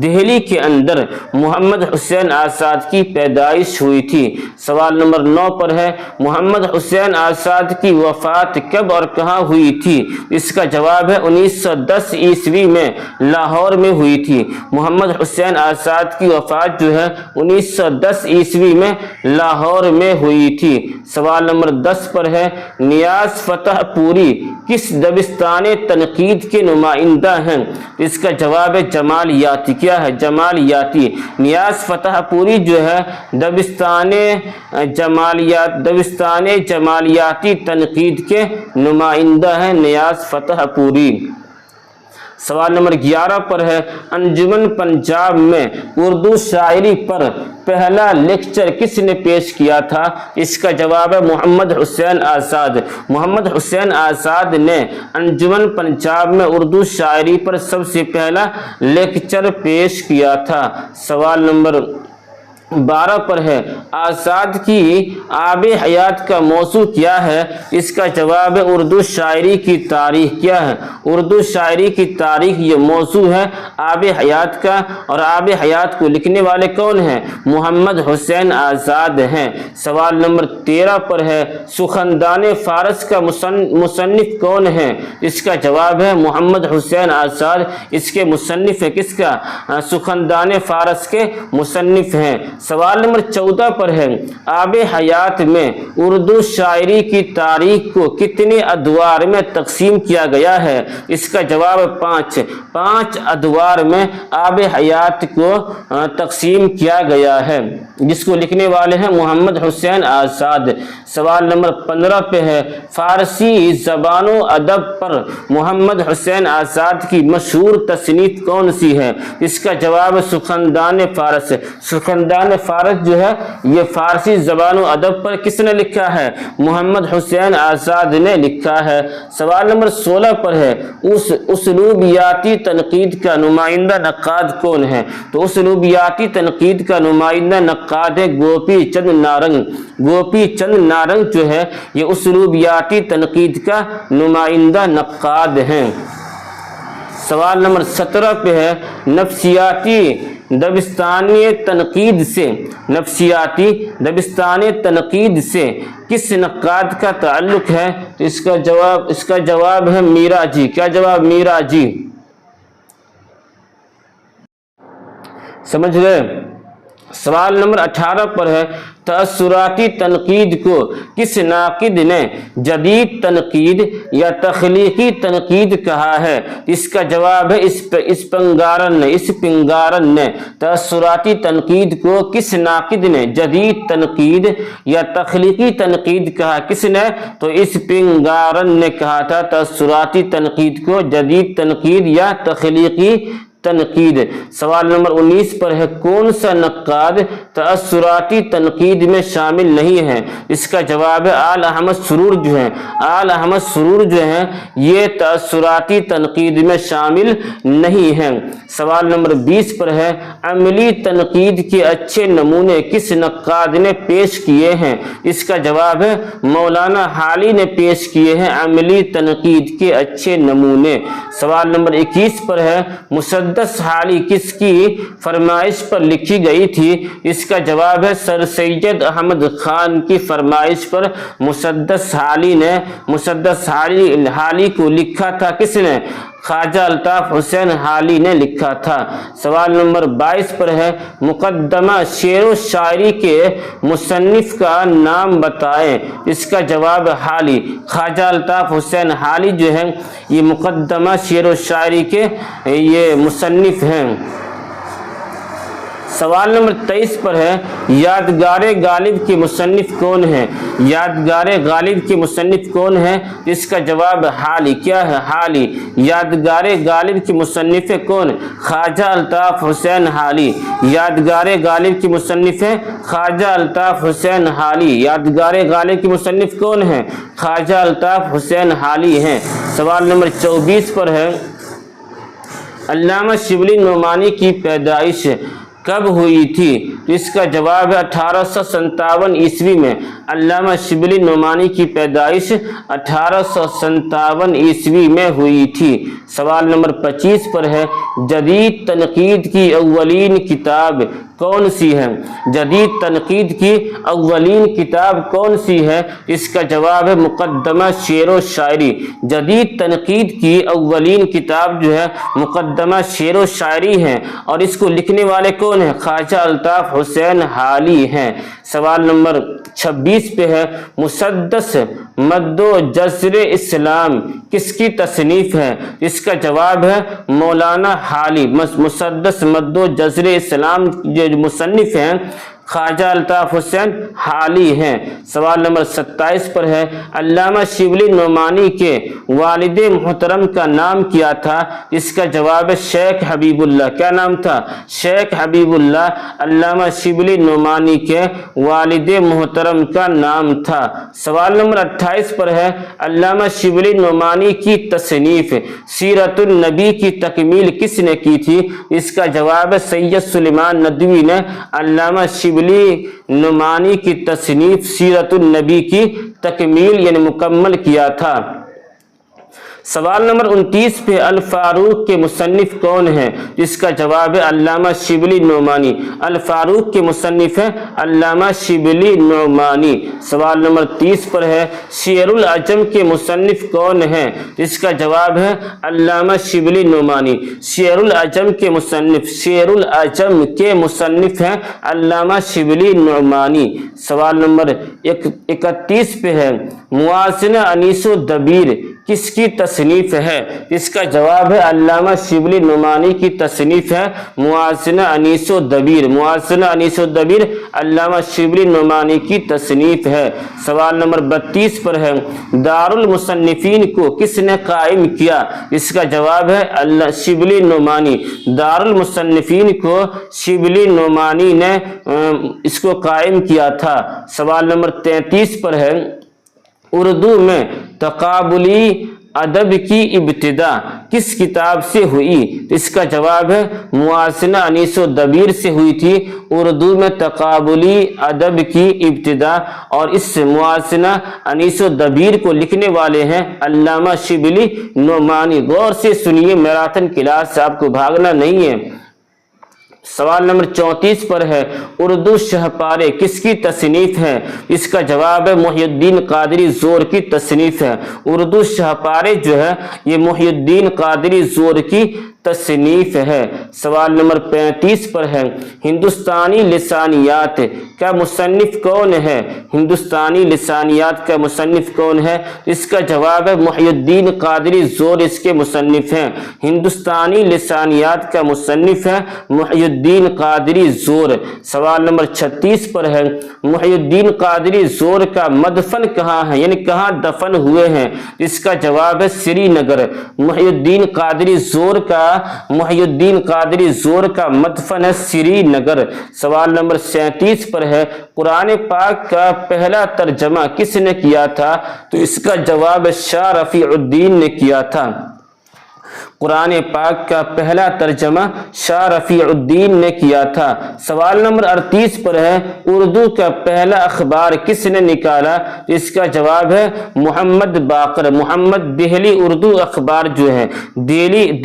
Speaker 1: دہلی کے اندر محمد حسین آزاد کی پیدائش ہوئی تھی۔ سوال نمبر 9 پر ہے محمد حسین آزاد کی وفات کب اور کہاں ہوئی تھی؟ اس کا جواب ہے 1910 عیسوی میں لاہور میں ہوئی تھی۔ محمد حسین آزاد کی وفات جو ہے 1910 عیسوی میں لاہور میں ہوئی تھی۔ سوال نمبر 10 پر ہے نیاز فتح پوری کس دبستان تنقید کے نمائندہ ہیں؟ اس کا جواب ہے جمالیاتی۔ کیا ہے؟ جمالیاتی۔ نیاز فتح پوری جو ہے دبستان جمالیاتی تنقید کے نمائندہ ہیں نیاز فتح پوری۔ سوال نمبر 11 پر ہے انجمن پنجاب میں اردو شاعری پر پہلا لیکچر کس نے پیش کیا تھا؟ اس کا جواب ہے محمد حسین آزاد۔ محمد حسین آزاد نے انجمن پنجاب میں اردو شاعری پر سب سے پہلا لیکچر پیش کیا تھا۔ سوال نمبر 12 پر ہے آزاد کی آب حیات کا موضوع کیا ہے؟ اس کا جواب ہے اردو شاعری کی تاریخ۔ کیا ہے؟ اردو شاعری کی تاریخ یہ موضوع ہے آب حیات کا، اور آب حیات کو لکھنے والے کون ہیں؟ محمد حسین آزاد ہیں۔ سوال نمبر 13 پر ہے سخندان فارس کا مصنف کون ہے؟ اس کا جواب ہے محمد حسین آزاد۔ اس کے مصنف ہے کس کا؟ سخندان فارس کے مصنف ہیں۔ سوال نمبر 14 پر ہے آب حیات میں اردو شاعری کی تاریخ کو کتنے ادوار میں تقسیم کیا گیا ہے؟ اس کا جواب 5 ادوار میں آب حیات کو تقسیم کیا گیا ہے، جس کو لکھنے والے ہیں محمد حسین آزاد۔ سوال نمبر 15 پہ ہے فارسی زبان و ادب پر محمد حسین آزاد کی مشہور تصنیف کون سی ہے؟ اس کا جواب سخندان فارس۔ سخندان لسان فارس جو ہے یہ فارسی زبان و ادب پر کس نے لکھا ہے؟ محمد حسین آزاد نے لکھا ہے۔ سوال نمبر 16 پر ہے اسلوبیاتی تنقید کا نمائندہ نقاد کون ہے؟ تو اسلوبیاتی تنقید کا نمائندہ نقاد ہے گوپی چند نارنگ۔ گوپی چند نارنگ جو ہے یہ اسلوبیاتی تنقید کا نمائندہ نقاد ہیں۔ سوال نمبر 17 پہ ہے نفسیاتی دبستانی تنقید سے کس نقاد کا تعلق ہے؟ تو اس کا جواب ہے میرا جی۔ کیا جواب؟ میرا جی۔ سمجھ گئے؟ سوال نمبر 18 پر ہے تأثراتی تنقید کو کس ناقد نے جدید تنقید یا تخلیقی تنقید کہا ہے؟ اس کا جواب ہے اسپنگارن نے۔ تأثراتی تنقید کو کس ناقد نے جدید تنقید یا تخلیقی تنقید کہا؟ کس نے؟ تو اسپنگارن نے کہا تھا تأثراتی تنقید کو جدید تنقید یا تخلیقی تنقید۔ سوال نمبر 19 پر ہے کون سا نقاد تأثراتی تنقید میں شامل نہیں ہے؟ اس کا جواب ہے آل احمد سرور جو ہیں۔ آل احمد سرور جو ہیں یہ تأثراتی تنقید میں شامل نہیں ہیں۔ سوال نمبر 20 پر ہے عملی تنقید کے اچھے نمونے کس نقاد نے پیش کیے ہیں؟ اس کا جواب ہے مولانا حالی نے پیش کیے ہیں عملی تنقید کے اچھے نمونے۔ سوال نمبر 21 پر ہے مسدس حالی کس کی فرمائش پر لکھی گئی تھی؟ اس کا جواب ہے سر سید احمد خان کی فرمائش پر مسدس حالی کو لکھا تھا۔ کس نے؟ خواجہ الطاف حسین حالی نے لکھا تھا۔ سوال نمبر 22 پر ہے مقدمہ شعر و شاعری کے مصنف کا نام بتائیں۔ اس کا جواب حالی۔ خواجہ الطاف حسین حالی جو ہیں یہ مقدمہ شعر و شاعری کے یہ مصنف ہیں۔ سوال نمبر 23 پر ہے یادگار غالب کے مصنف کون ہیں؟ یادگار غالب کے مصنف کون ہیں؟ اس کا جواب حالی۔ کیا ہے؟ حالی۔ یادگار غالب کے مصنف کون؟ خواجہ الطاف حسین حالی۔ یادگار غالب کے مصنف ہیں خواجہ الطاف حسین حالی۔ یادگار غالب کے مصنف کون ہیں؟ خواجہ الطاف حسین حالی ہیں۔ سوال نمبر 24 پر ہے علامہ شبلی نعمانی کی پیدائش کب ہوئی تھی؟ تو اس کا جواب ہے 1857 عیسوی میں۔ علامہ شبلی نعمانی کی پیدائش 1857 عیسوی میں ہوئی تھی۔ سوال نمبر 25 پر ہے جدید تنقید کی اولین کتاب کون سی ہے؟ جدید تنقید کی اولین کتاب کون سی ہے؟ اس کا جواب ہے مقدمہ شعر و شاعری۔ جدید تنقید کی اولین کتاب جو ہے مقدمہ شعر و شاعری ہے اور اس کو لکھنے والے کون ہیں؟ خواجہ الطاف حسین حالی ہیں۔ سوال نمبر 26 پہ ہے مسدس مد و جزر اسلام کس کی تصنیف ہے؟ اس کا جواب ہے مولانا حالی۔ مسدس مد و جزر اسلام جو مصنف ہیں خواجہ الطاف حسین حالی ہیں۔ سوال نمبر 27 پر ہے علامہ شبلی نعمانی کے والد محترم کا نام کیا تھا؟ اس کا جواب ہے شیخ حبیب اللہ۔ کیا نام تھا؟ شیخ حبیب اللہ علامہ شبلی نعمانی کے والد محترم کا نام تھا۔ سوال نمبر 28 پر ہے علامہ شبلی نعمانی کی تصنیف سیرت النبی کی تکمیل کس نے کی تھی؟ اس کا جواب ہے سید سلیمان ندوی نے علامہ شبلی نعمانی کی تصنیف سیرت النبی کی تکمیل یعنی مکمل کیا تھا۔ سوال نمبر 29 پہ الفاروق کے مصنف کون ہیں؟ جس کا جواب ہے علامہ شبلی نعمانی۔ الفاروق کے مصنف ہیں علامہ شبلی نعمانی۔ سوال نمبر 30 پر ہے شعر العجم کے مصنف کون ہیں؟ جس کا جواب ہے علامہ شبلی نعمانی۔ شعر العجم کے مصنف ہیں علامہ شبلی نعمانی۔ سوال نمبر 31 پہ ہے موازنہ انیس و دبیر کس کی تصنیف ہے؟ اس کا جواب ہے علامہ شبلی نعمانی کی تصنیف ہے موازنہ انیس و دبیر۔ موازنہ انیس و دبیر علامہ شبلی نعمانی کی تصنیف ہے۔ سوال نمبر 32 پر ہے دارالمصنفین کو کس نے قائم کیا؟ اس کا جواب ہے شبلی نعمانی۔ دارالمصنفین کو شبلی نعمانی نے اس کو قائم کیا تھا۔ سوال نمبر 33 پر ہے اردو میں تقابلی ادب کی ابتدا کس کتاب سے ہوئی؟ اس کا جواب ہے موازنہ انیس و دبیر سے ہوئی تھی اردو میں تقابلی ادب کی ابتدا، اور اس موازنہ انیس و دبیر کو لکھنے والے ہیں علامہ شبلی نعمانی۔ غور سے سنیے، میراتھن کلاس سے آپ کو بھاگنا نہیں ہے۔ سوال نمبر 34 پر ہے اردو شہپارے کس کی تصنیف ہے؟ اس کا جواب ہے محی الدین قادری زور کی تصنیف ہے۔ اردو شہپارے جو ہے یہ محی الدین قادری زور کی تصنیف ہے۔ سوال نمبر 35 پر ہے ہندوستانی لسانیات کا مصنف کون ہے؟ ہندوستانی لسانیات کا مصنف کون ہے؟ اس کا جواب ہے محی الدین قادری زور اس کے مصنف ہیں۔ ہندوستانی لسانیات کا مصنف ہے محی الدین قادری زور۔ سوال نمبر 36 پر ہے محی الدین قادری زور کا مدفن کہاں ہے، یعنی کہاں دفن ہوئے ہیں؟ اس کا جواب ہے سری نگر۔ محی الدین قادری زور کا مدفن ہے سری نگر۔ سوال نمبر 37 پر ہے قرآن پاک کا پہلا ترجمہ کس نے کیا تھا؟ تو اس کا جواب شاہ رفیع الدین نے کیا تھا۔ قرآن پاک کا پہلا ترجمہ شاہ رفیع الدین نے کیا تھا۔ سوال نمبر 38 پر ہے اردو کا پہلا اخبار کس نے نکالا؟ اس کا جواب ہے محمد باقر۔ محمد دہلی اردو اخبار جو ہے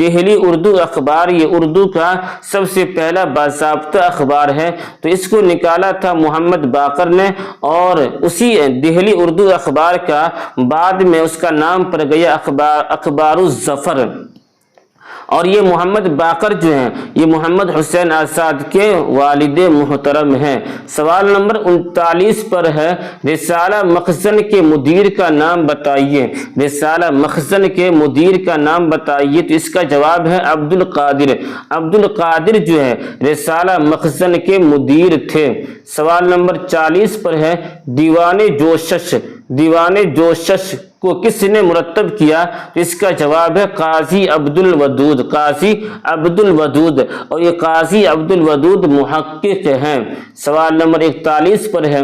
Speaker 1: دہلی اردو اخبار، یہ اردو کا سب سے پہلا باضابطہ اخبار ہے، تو اس کو نکالا تھا محمد باقر نے، اور اسی دہلی اردو اخبار کا بعد میں اس کا نام پڑ گیا اخبار الظفر، اور یہ محمد باقر جو ہیں یہ محمد حسین آزاد کے والد محترم ہیں۔ سوال نمبر 39 پر ہے رسالہ مخزن کے مدیر کا نام بتائیے۔ رسالہ مخزن کے مدیر کا نام بتائیے، تو اس کا جواب ہے عبد القادر۔ عبد القادر جو ہے رسالہ مخزن کے مدیر تھے۔ سوال نمبر 40 پر ہے دیوان جوشش کو کس نے مرتب کیا؟ اس کا جواب ہے قاضی عبد الودود۔ قاضی عبد الودود، اور یہ قاضی عبد الودود محقق ہیں۔ سوال نمبر 41 پر ہے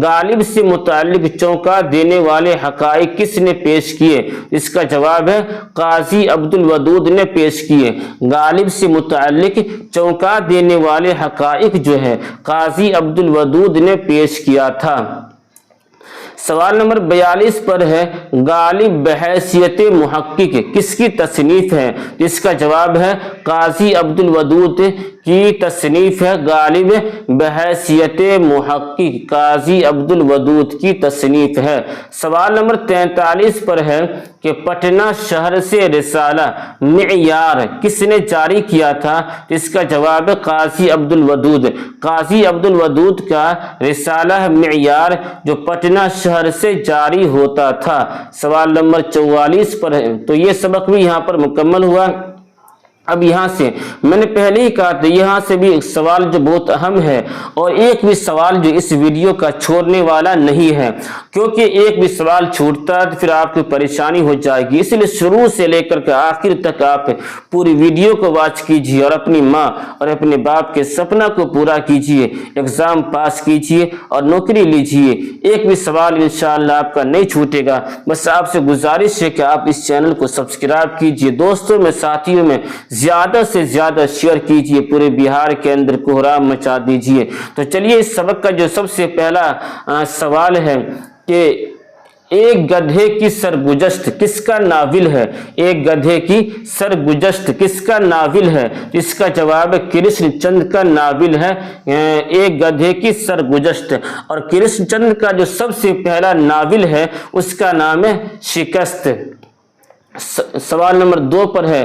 Speaker 1: غالب سے متعلق چونکا دینے والے حقائق کس نے پیش کیے؟ اس کا جواب ہے قاضی عبد الودود نے پیش کیے۔ غالب سے متعلق چونکا دینے والے حقائق جو ہے قاضی عبد الودود نے پیش کیا تھا۔ سوال نمبر 42 پر ہے غالب بحیثیت محقق کس کی تصنیف ہے؟ اس کا جواب ہے قاضی عبد الودود کی تصنیف ہے۔ غالب بحیثیت محقق قاضی عبد الودود کی تصنیف ہے۔ سوال نمبر 43 پر ہے کہ پٹنہ شہر سے رسالہ معیار کس نے جاری کیا تھا؟ اس کا جواب ہے قاضی عبد الودود۔ قاضی عبد الودود کا رسالہ معیار جو پٹنہ شہر سے جاری ہوتا تھا۔ سوال نمبر 44 پر ہے، تو یہ سبق بھی یہاں پر مکمل ہوا۔ اب یہاں سے میں نے پہلے ہی کہا تھا یہاں سے بھی ایک سوال جو بہت اہم ہے، اور ایک بھی سوال جو اس ویڈیو کا چھوڑنے والا نہیں ہے، کیونکہ ایک بھی سوال چھوٹتا ہے تو پھر آپ کو پریشانی ہو جائے گی۔ اس لیے شروع سے لے کر کے آخر تک آپ پوری ویڈیو کو واچ کیجیے اور اپنی ماں اور اپنے باپ کے سپنا کو پورا کیجیے، ایگزام پاس کیجیے اور نوکری لیجیے۔ ایک بھی سوال انشاءاللہ آپ کا نہیں چھوٹے گا۔ بس آپ سے گزارش ہے کہ آپ اس چینل کو سبسکرائب کیجیے، دوستوں میں ساتھیوں میں زیادہ سے زیادہ شیئر کیجئے، پورے بہار کے اندر کوہرام مچا دیجئے۔ تو چلیے اس سبق کا جو سب سے پہلا سوال ہے کہ ایک گدھے کی سرگزشت کس کا ناول ہے؟ ایک گدھے کی سرگزشت کس کا ناول ہے؟ اس کا جواب کرشن چند کا ناول ہے ایک گدھے کی سرگزشت، اور کرشن چند کا جو سب سے پہلا ناول ہے اس کا نام ہے شکست۔ سوال نمبر 2 پر ہے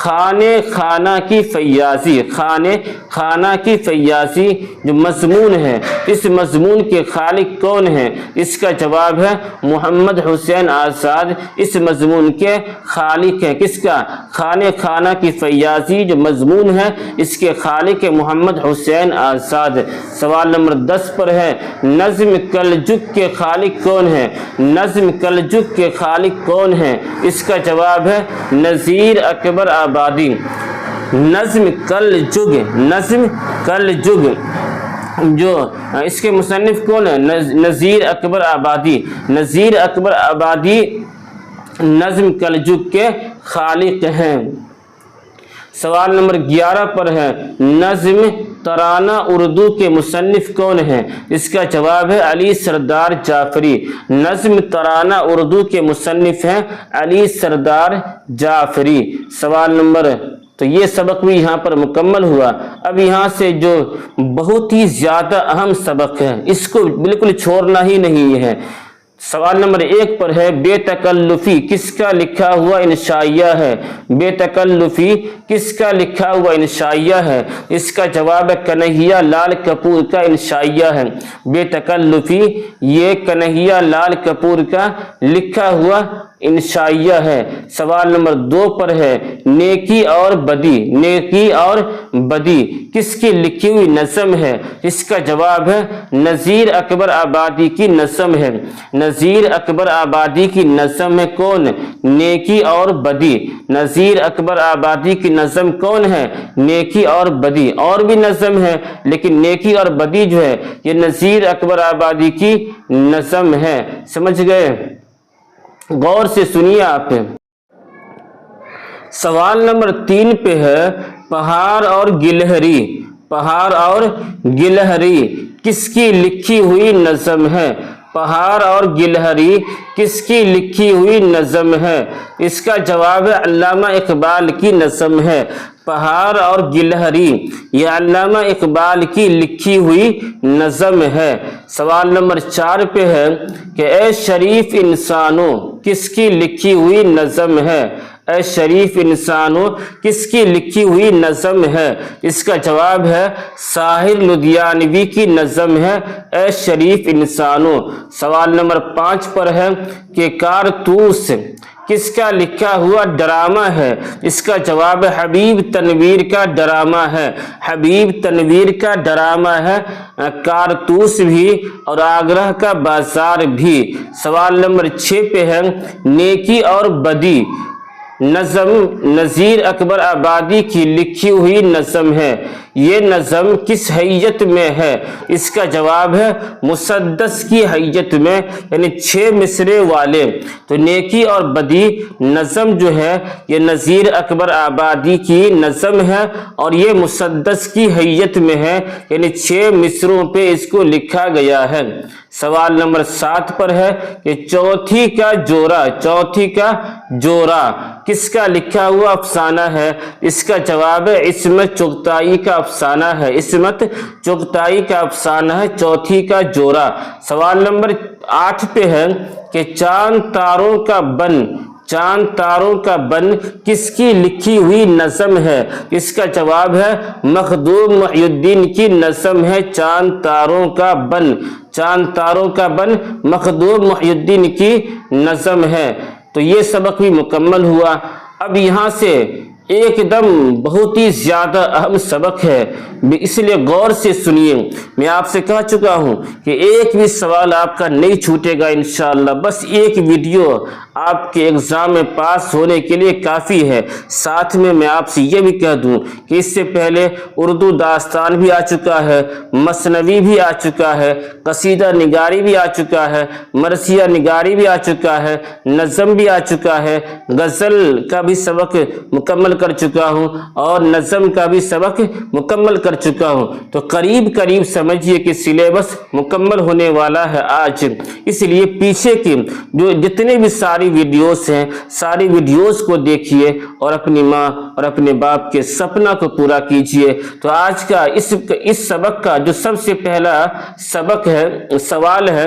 Speaker 1: خانے خانہ کی فیاضی، خانے خانہ کی فیاضی جو مضمون ہے، اس مضمون کے خالق کون ہیں؟ اس کا جواب ہے محمد حسین آزاد اس مضمون کے خالق ہیں۔ کس کا؟ خانے خانہ کی فیاضی جو مضمون ہے اس کے خالق محمد حسین آزاد۔ سوال نمبر 10 پر ہے نظم کلجک کے خالق کون ہیں؟ نظم کلجک کے خالق کون ہیں؟ اس کا جواب ہے نذیر اکبر آبادی۔ نظم کلجگ، نظم کلجگ جو اس کے مصنف کون ہے؟ نذیر اکبر آبادی۔ نذیر اکبر آبادی نظم کلجگ کے خالق ہیں۔ سوال نمبر 11 پر ہے نظم ترانہ اردو کے مصنف کون ہیں؟ اس کا جواب ہے علی سردار جعفری۔ نظم ترانہ اردو کے مصنف ہیں علی سردار جعفری۔ سوال نمبر، تو یہ سبق بھی یہاں پر مکمل ہوا۔ اب یہاں سے جو بہت ہی زیادہ اہم سبق ہے اس کو بالکل چھوڑنا ہی نہیں ہے۔ سوال نمبر 1 پر ہے بے تکلفی کس کا لکھا ہوا انشائیہ ہے؟ بے تکلفی کس کا لکھا ہوا انشائیہ ہے؟ اس کا جواب ہے کنہیا لال کپور کا انشائیہ ہے۔ بے تکلفی یہ کنہیا لال کپور کا لکھا ہوا انشائیہ ہے۔ سوال نمبر 2 پر ہے نیکی اور بدی، نیکی اور بدی کس کی لکھی ہوئی نظم ہے؟ اس کا جواب ہے نذیر اکبر آبادی کی نظم ہے۔ نذیر اکبر آبادی کی نظم ہے کون؟ نیکی اور بدی۔ نذیر اکبر آبادی کی نظم کون ہے؟ نیکی اور بدی۔ اور بھی نظم ہے لیکن نیکی اور بدی جو ہے یہ نذیر اکبر آبادی کی نظم ہے۔ سمجھ گئے؟ غور سے سنیے آپ۔ سوال نمبر 3 پہ ہے پہاڑ اور گلہری، پہاڑ اور گلہری کس کی لکھی ہوئی نظم ہے؟ پہاڑ اور گلہری کس کی لکھی ہوئی نظم ہے؟ اس کا جواب ہے علامہ اقبال کی نظم ہے۔ پہاڑ اور گلہری یہ علامہ اقبال کی لکھی ہوئی نظم ہے۔ سوال نمبر 4 پہ ہے کہ اے شریف انسانوں کس کی لکھی ہوئی نظم ہے؟ اے شریف انسانوں کس کی لکھی ہوئی نظم ہے؟ اس کا جواب ہے ساحر لدھیانوی کی نظم ہے اے شریف انسانوں۔ سوال نمبر 5 پر ہے کہ کارتوس کس کا لکھا ہوا ڈرامہ ہے؟ اس کا جواب حبیب تنویر کا ڈرامہ ہے۔ حبیب تنویر کا ڈرامہ ہے کارتوس بھی اور آگرہ کا بازار بھی۔ سوال نمبر 6 پہ ہے نیکی اور بدی نظم نذیر اکبر آبادی کی لکھی ہوئی نظم ہے، یہ نظم کس حیت میں ہے؟ اس کا جواب ہے مسدس کی حیت میں، یعنی 6 مصرے والے۔ تو نیکی اور بدی نظم جو ہے یہ نذیر اکبر آبادی کی نظم ہے اور یہ مسدس کی حیت میں ہے، یعنی 6 مصروں پہ اس کو لکھا گیا ہے۔ سوال نمبر 7 پر ہے کہ چوتھی کا جورا، چوتھی کا جورا کس کا لکھا ہوا افسانہ ہے؟ اس کا جواب ہے عصمت چغتائی کا افسانہ ہے۔ عصمت چغتائی کا افسانہ ہے چوتھی کا جورا۔ سوال نمبر 8 پہ ہے کہ چاند تاروں کا بن، چاند تاروں کا بن کس کی لکھی ہوئی نظم ہے؟ اس کا جواب ہے مخدوم محی الدین کی نظم ہے چاند تاروں کا بن۔ چاند تاروں کا بن مخدوم محی الدین کی نظم ہے۔ تو یہ سبق بھی مکمل ہوا۔ اب یہاں سے ایک دم بہت ہی زیادہ اہم سبق ہے، اس لیے غور سے سنیے۔ میں آپ سے کہہ چکا ہوں کہ ایک بھی سوال آپ کا نہیں چھوٹے گا انشاءاللہ، بس ایک ویڈیو آپ کے ایگزام میں پاس ہونے کے لیے کافی ہے۔ ساتھ میں آپ سے یہ بھی کہہ دوں کہ اس سے پہلے اردو داستان بھی آ چکا ہے، مثنوی بھی آ چکا ہے، قصیدہ نگاری بھی آ چکا ہے، مرثیہ نگاری بھی آ چکا ہے، نظم بھی آ چکا ہے، غزل کا بھی سبق مکمل کر چکا ہوں اور نظم کا بھی سبق مکمل کر چکا ہوں۔ تو قریب قریب سمجھیے کہ سلیبس مکمل ہونے والا ہے آج۔ اس لیے پیچھے کی جو جتنے بھی ساری ویڈیوز ہیں، ساری ویڈیوز کو دیکھیے اور اپنی ماں اور اپنے باپ کے سپنا کو پورا کیجیے۔ تو آج کا اس سبق کا جو سب سے پہلا سبق ہے، سوال ہے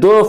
Speaker 1: 2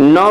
Speaker 1: 9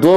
Speaker 1: 2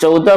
Speaker 1: 14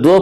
Speaker 1: 2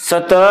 Speaker 1: 17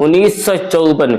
Speaker 1: 1954।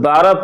Speaker 1: 12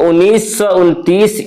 Speaker 1: 1929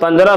Speaker 1: 15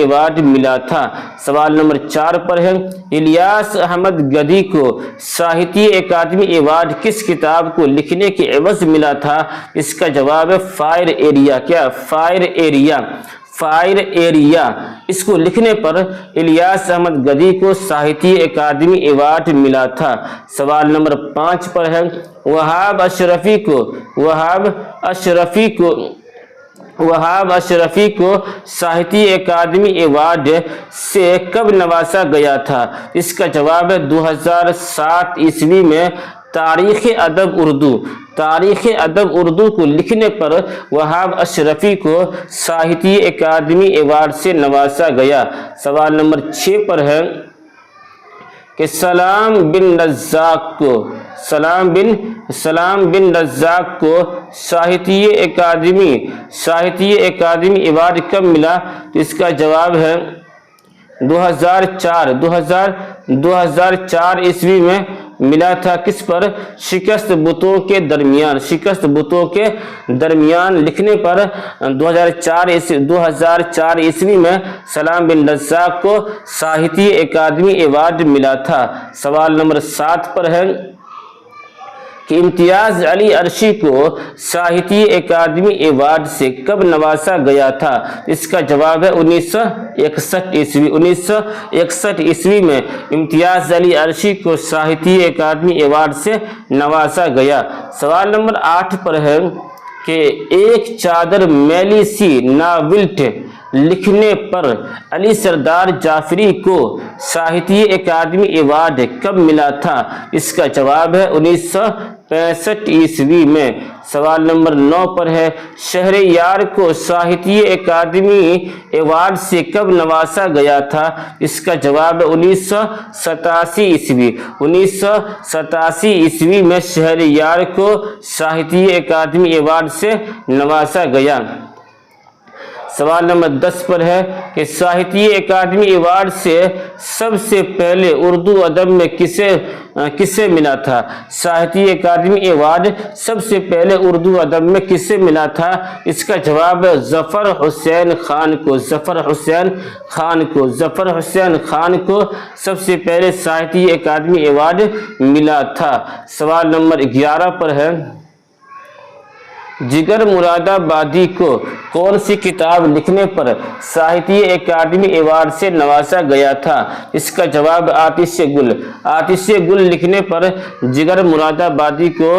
Speaker 1: ایوارڈ ملا تھا؟ سوال نمبر 4 پر ہے الیاس احمد گدی کو ساہتیہ اکادمی ایوارڈ کس کتاب کو لکھنے کے عوض ملا تھا؟ اس کا جواب ہے فائر ایریا۔ کیا؟ Fire area. فائر ایریا، اس کو لکھنے پر الیاس احمد گدی کو ساہتیہ اکادمی ایوارڈ ملا تھا۔ سوال نمبر 5 پر ہے وہاب اشرفی کو ساہتیہ اکادمی ایوارڈ سے کب نوازا گیا تھا؟ اس کا جواب ہے 2007 عیسوی میں۔ تاریخ ادب اردو کو لکھنے پر وہاب اشرفی کو ساہتیہ اکادمی ایوارڈ سے نوازا گیا۔ سوال نمبر 6 پر ہے کہ سلام بن رزاق کو ساہتیہ اکادمی ایوارڈ کب ملا؟ تو اس کا جواب ہے 2004 عیسوی میں ملا تھا۔ کس پر؟ شکست بتوں کے درمیان لکھنے پر 2004 عیسوی میں سلام بن رزاق کو ساہتیہ اکادمی ایوارڈ ملا تھا۔ سوال نمبر 7 پر ہے کہ امتیاز علی عرشی کو ساہتیہ اکادمی ایوارڈ سے کب نوازا گیا تھا؟ اس کا جواب ہے 1961 عیسوی میں امتیاز علی عرشی کو ساہتیہ اکادمی ایوارڈ سے نوازا گیا۔ سوال نمبر 8 پر ہے کہ ایک چادر میلی سی ناولٹ لکھنے پر علی سردار جعفری کو ساہتیہ اکادمی ایوارڈ کب ملا تھا؟ اس کا جواب ہے 1965 عیسوی میں۔ سوال نمبر 9 پر ہے شہریار کو ساہتیہ اکادمی ایوارڈ سے کب نوازا گیا تھا؟ اس کا جواب ہے 1987 عیسوی۔ 1987 عیسوی میں شہریار کو ساہتیہ اکادمی ایوارڈ سے نوازا گیا۔ سوال نمبر 10 پر ہے کہ ساہتیہ اکادمی ایوارڈ سے سب سے پہلے اردو ادب میں کسے ملا تھا؟ ساہتیہ اکادمی ایوارڈ سب سے پہلے اردو ادب میں کسے ملا تھا؟ اس کا جواب ہے ظفر حسین خان کو سب سے پہلے ساہتیہ اکادمی ایوارڈ ملا تھا۔ سوال نمبر 11 پر ہے جگر مراد آبادی کو کون سی کتاب لکھنے پر ساہتیہ اکادمی ایوارڈ سے نوازا گیا تھا؟ اس کا جواب آتش گل لکھنے پر جگر مراد آبادی کو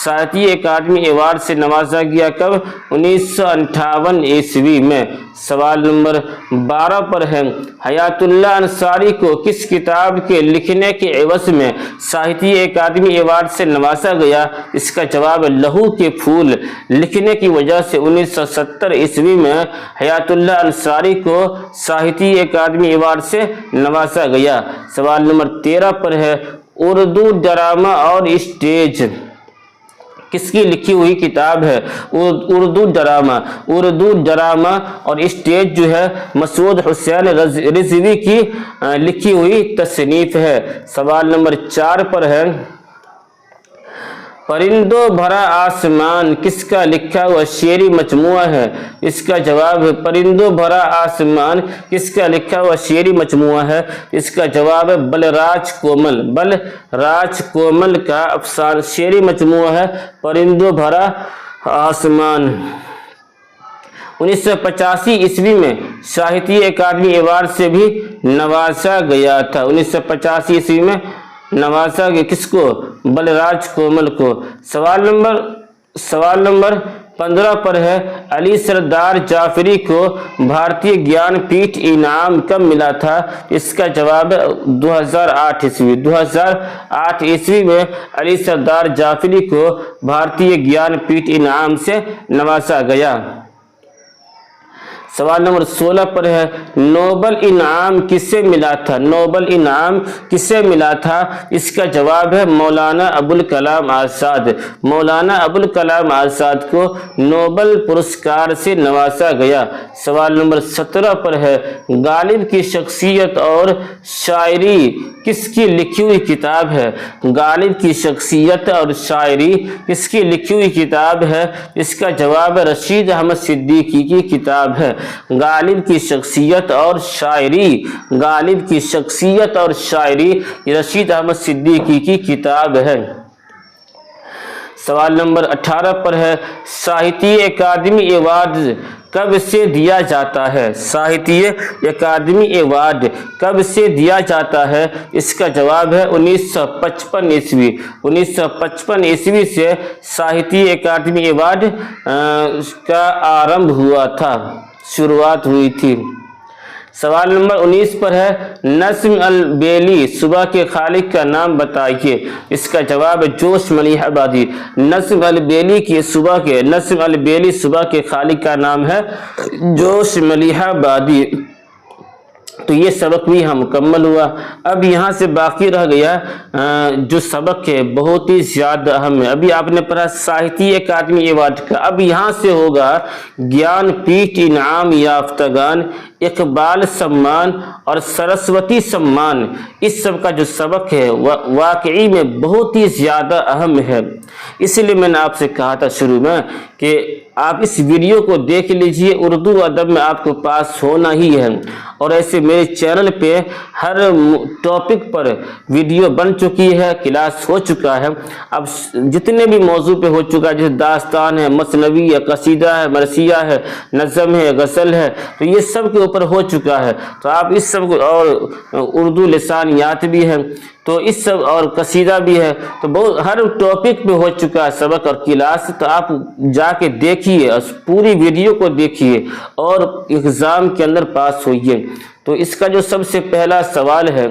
Speaker 1: ساہتیہ اکادمی ایوارڈ سے نوازا گیا۔ کب؟ 1958 عیسوی میں۔ سوال نمبر 12 پر ہے حیات اللہ انصاری کو کس کتاب کے لکھنے کے عوض میں ساہتیہ اکادمی ایوارڈ سے نوازا گیا؟ اس کا جواب لہو کے پھول لکھنے کی وجہ سے 1970 عیسوی میں حیات اللہ انصاری کو ساہتیہ اکادمی ایوارڈ سے نوازا گیا۔ سوال نمبر 13 پر ہے اردو ڈرامہ اور اسٹیج کس کی لکھی ہوئی کتاب ہے؟ اردو ڈرامہ اور اسٹیج جو ہے مسعود حسین رضوی کی لکھی ہوئی تصنیف ہے۔ سوال نمبر 4 پر ہے پرندوں بھرا آسمان کس کا لکھا ہوا شعری مجموعہ ہے؟ اس کا جواب ہے پرندوں بھرا آسمان کس کا لکھا ہوا شعری مجموعہ ہے؟ اس کا جواب ہے بلراج کومل کا افسانہ شعری مجموعہ ہے پرندوں بھرا آسمان۔ 1985 عیسوی میں ساہتیہ اکادمی ایوارڈ سے بھی نوازا گیا تھا۔ 1985 عیسوی میں نوازا گیا کس کو؟ بلراج کومل کو۔ سوال نمبر 15 پر ہے علی سردار جعفری کو بھارتیہ گیان پیٹھ انعام کب ملا تھا؟ اس کا جواب 2008 عیسوی۔ 2008 عیسوی میں علی سردار جعفری کو بھارتیہ گیان پیٹھ انعام سے نوازا گیا۔ سوال نمبر 16 پر ہے نوبل انعام کسے ملا تھا؟ نوبل انعام کسے ملا تھا؟ اس کا جواب ہے مولانا ابوالکلام آزاد۔ مولانا ابوالکلام آزاد کو نوبل پرسکار سے نوازا گیا۔ سوال نمبر 17 پر ہے غالب کی شخصیت اور شاعری کس کی لکھی ہوئی کتاب ہے؟ غالب کی شخصیت اور شاعری کس کی لکھی ہوئی کتاب ہے؟ اس کا جواب رشید احمد صدیقی کی کتاب ہے۔ غالب کی شخصیت اور شاعری، غالب کی شخصیت اور شاعری یہ رشید احمد صدیقی کی کتاب ہے۔ سوال نمبر 18 پر ہے ساہتیہ اکادمی ایوارڈ کب سے دیا جاتا ہے؟ ساہتیہ اکادمی ایوارڈ کب سے دیا جاتا ہے؟ اس کا جواب ہے 1955 عیسوی۔ 1955 عیسوی سے ساہتیہ اکادمی ایوارڈ کا آرمبھ ہوا تھا، شروعات ہوئی تھی۔ سوال نمبر 19 پر ہے نظم البیلی صبح کے خالق کا نام بتائیے۔ اس کا جواب ہے جوش ملیح آبادی۔ نظم البیلی صبح کے خالق کا نام ہے جوش ملیح آبادی۔ تو یہ سبق بھی ہم مکمل ہوا۔ اب یہاں سے باقی رہ گیا جو سبق ہے بہت ہی زیادہ اہم ہے۔ ابھی آپ نے پڑھا ساہتیہ اکادمی ایوارڈ کا، اب یہاں سے ہوگا گیان پیٹھ انعام یافتگان، اقبال سمان اور سرسوتی سمان۔ اس سب کا جو سبق ہے واقعی میں بہت ہی زیادہ اہم ہے۔ اس لیے میں نے آپ سے کہا تھا شروع میں کہ آپ اس ویڈیو کو دیکھ لیجئے، اردو ادب میں آپ کو پاس ہونا ہی ہے۔ اور ایسے میرے چینل پہ ہر ٹاپک پر ویڈیو بن چکی ہے، کلاس ہو چکا ہے۔ اب جتنے بھی موضوع پہ ہو چکا ہے، جیسے داستان ہے، مثنوی ہے، قصیدہ ہے، مرثیہ ہے، نظم ہے، غزل ہے، تو یہ سب کے اوپر ہو چکا ہے۔ تو آپ اس سب کو، اور اردو لسانیات بھی ہے تو اس سب، اور قصیدہ بھی ہے، تو بہت ہر ٹاپک پہ ہو چکا ہے سبق اور کلاس۔ تو آپ جا کے دیکھیے، پوری ویڈیو کو دیکھیے اور ایگزام کے اندر پاس ہوئیے۔ تو اس کا جو سب سے پہلا سوال ہے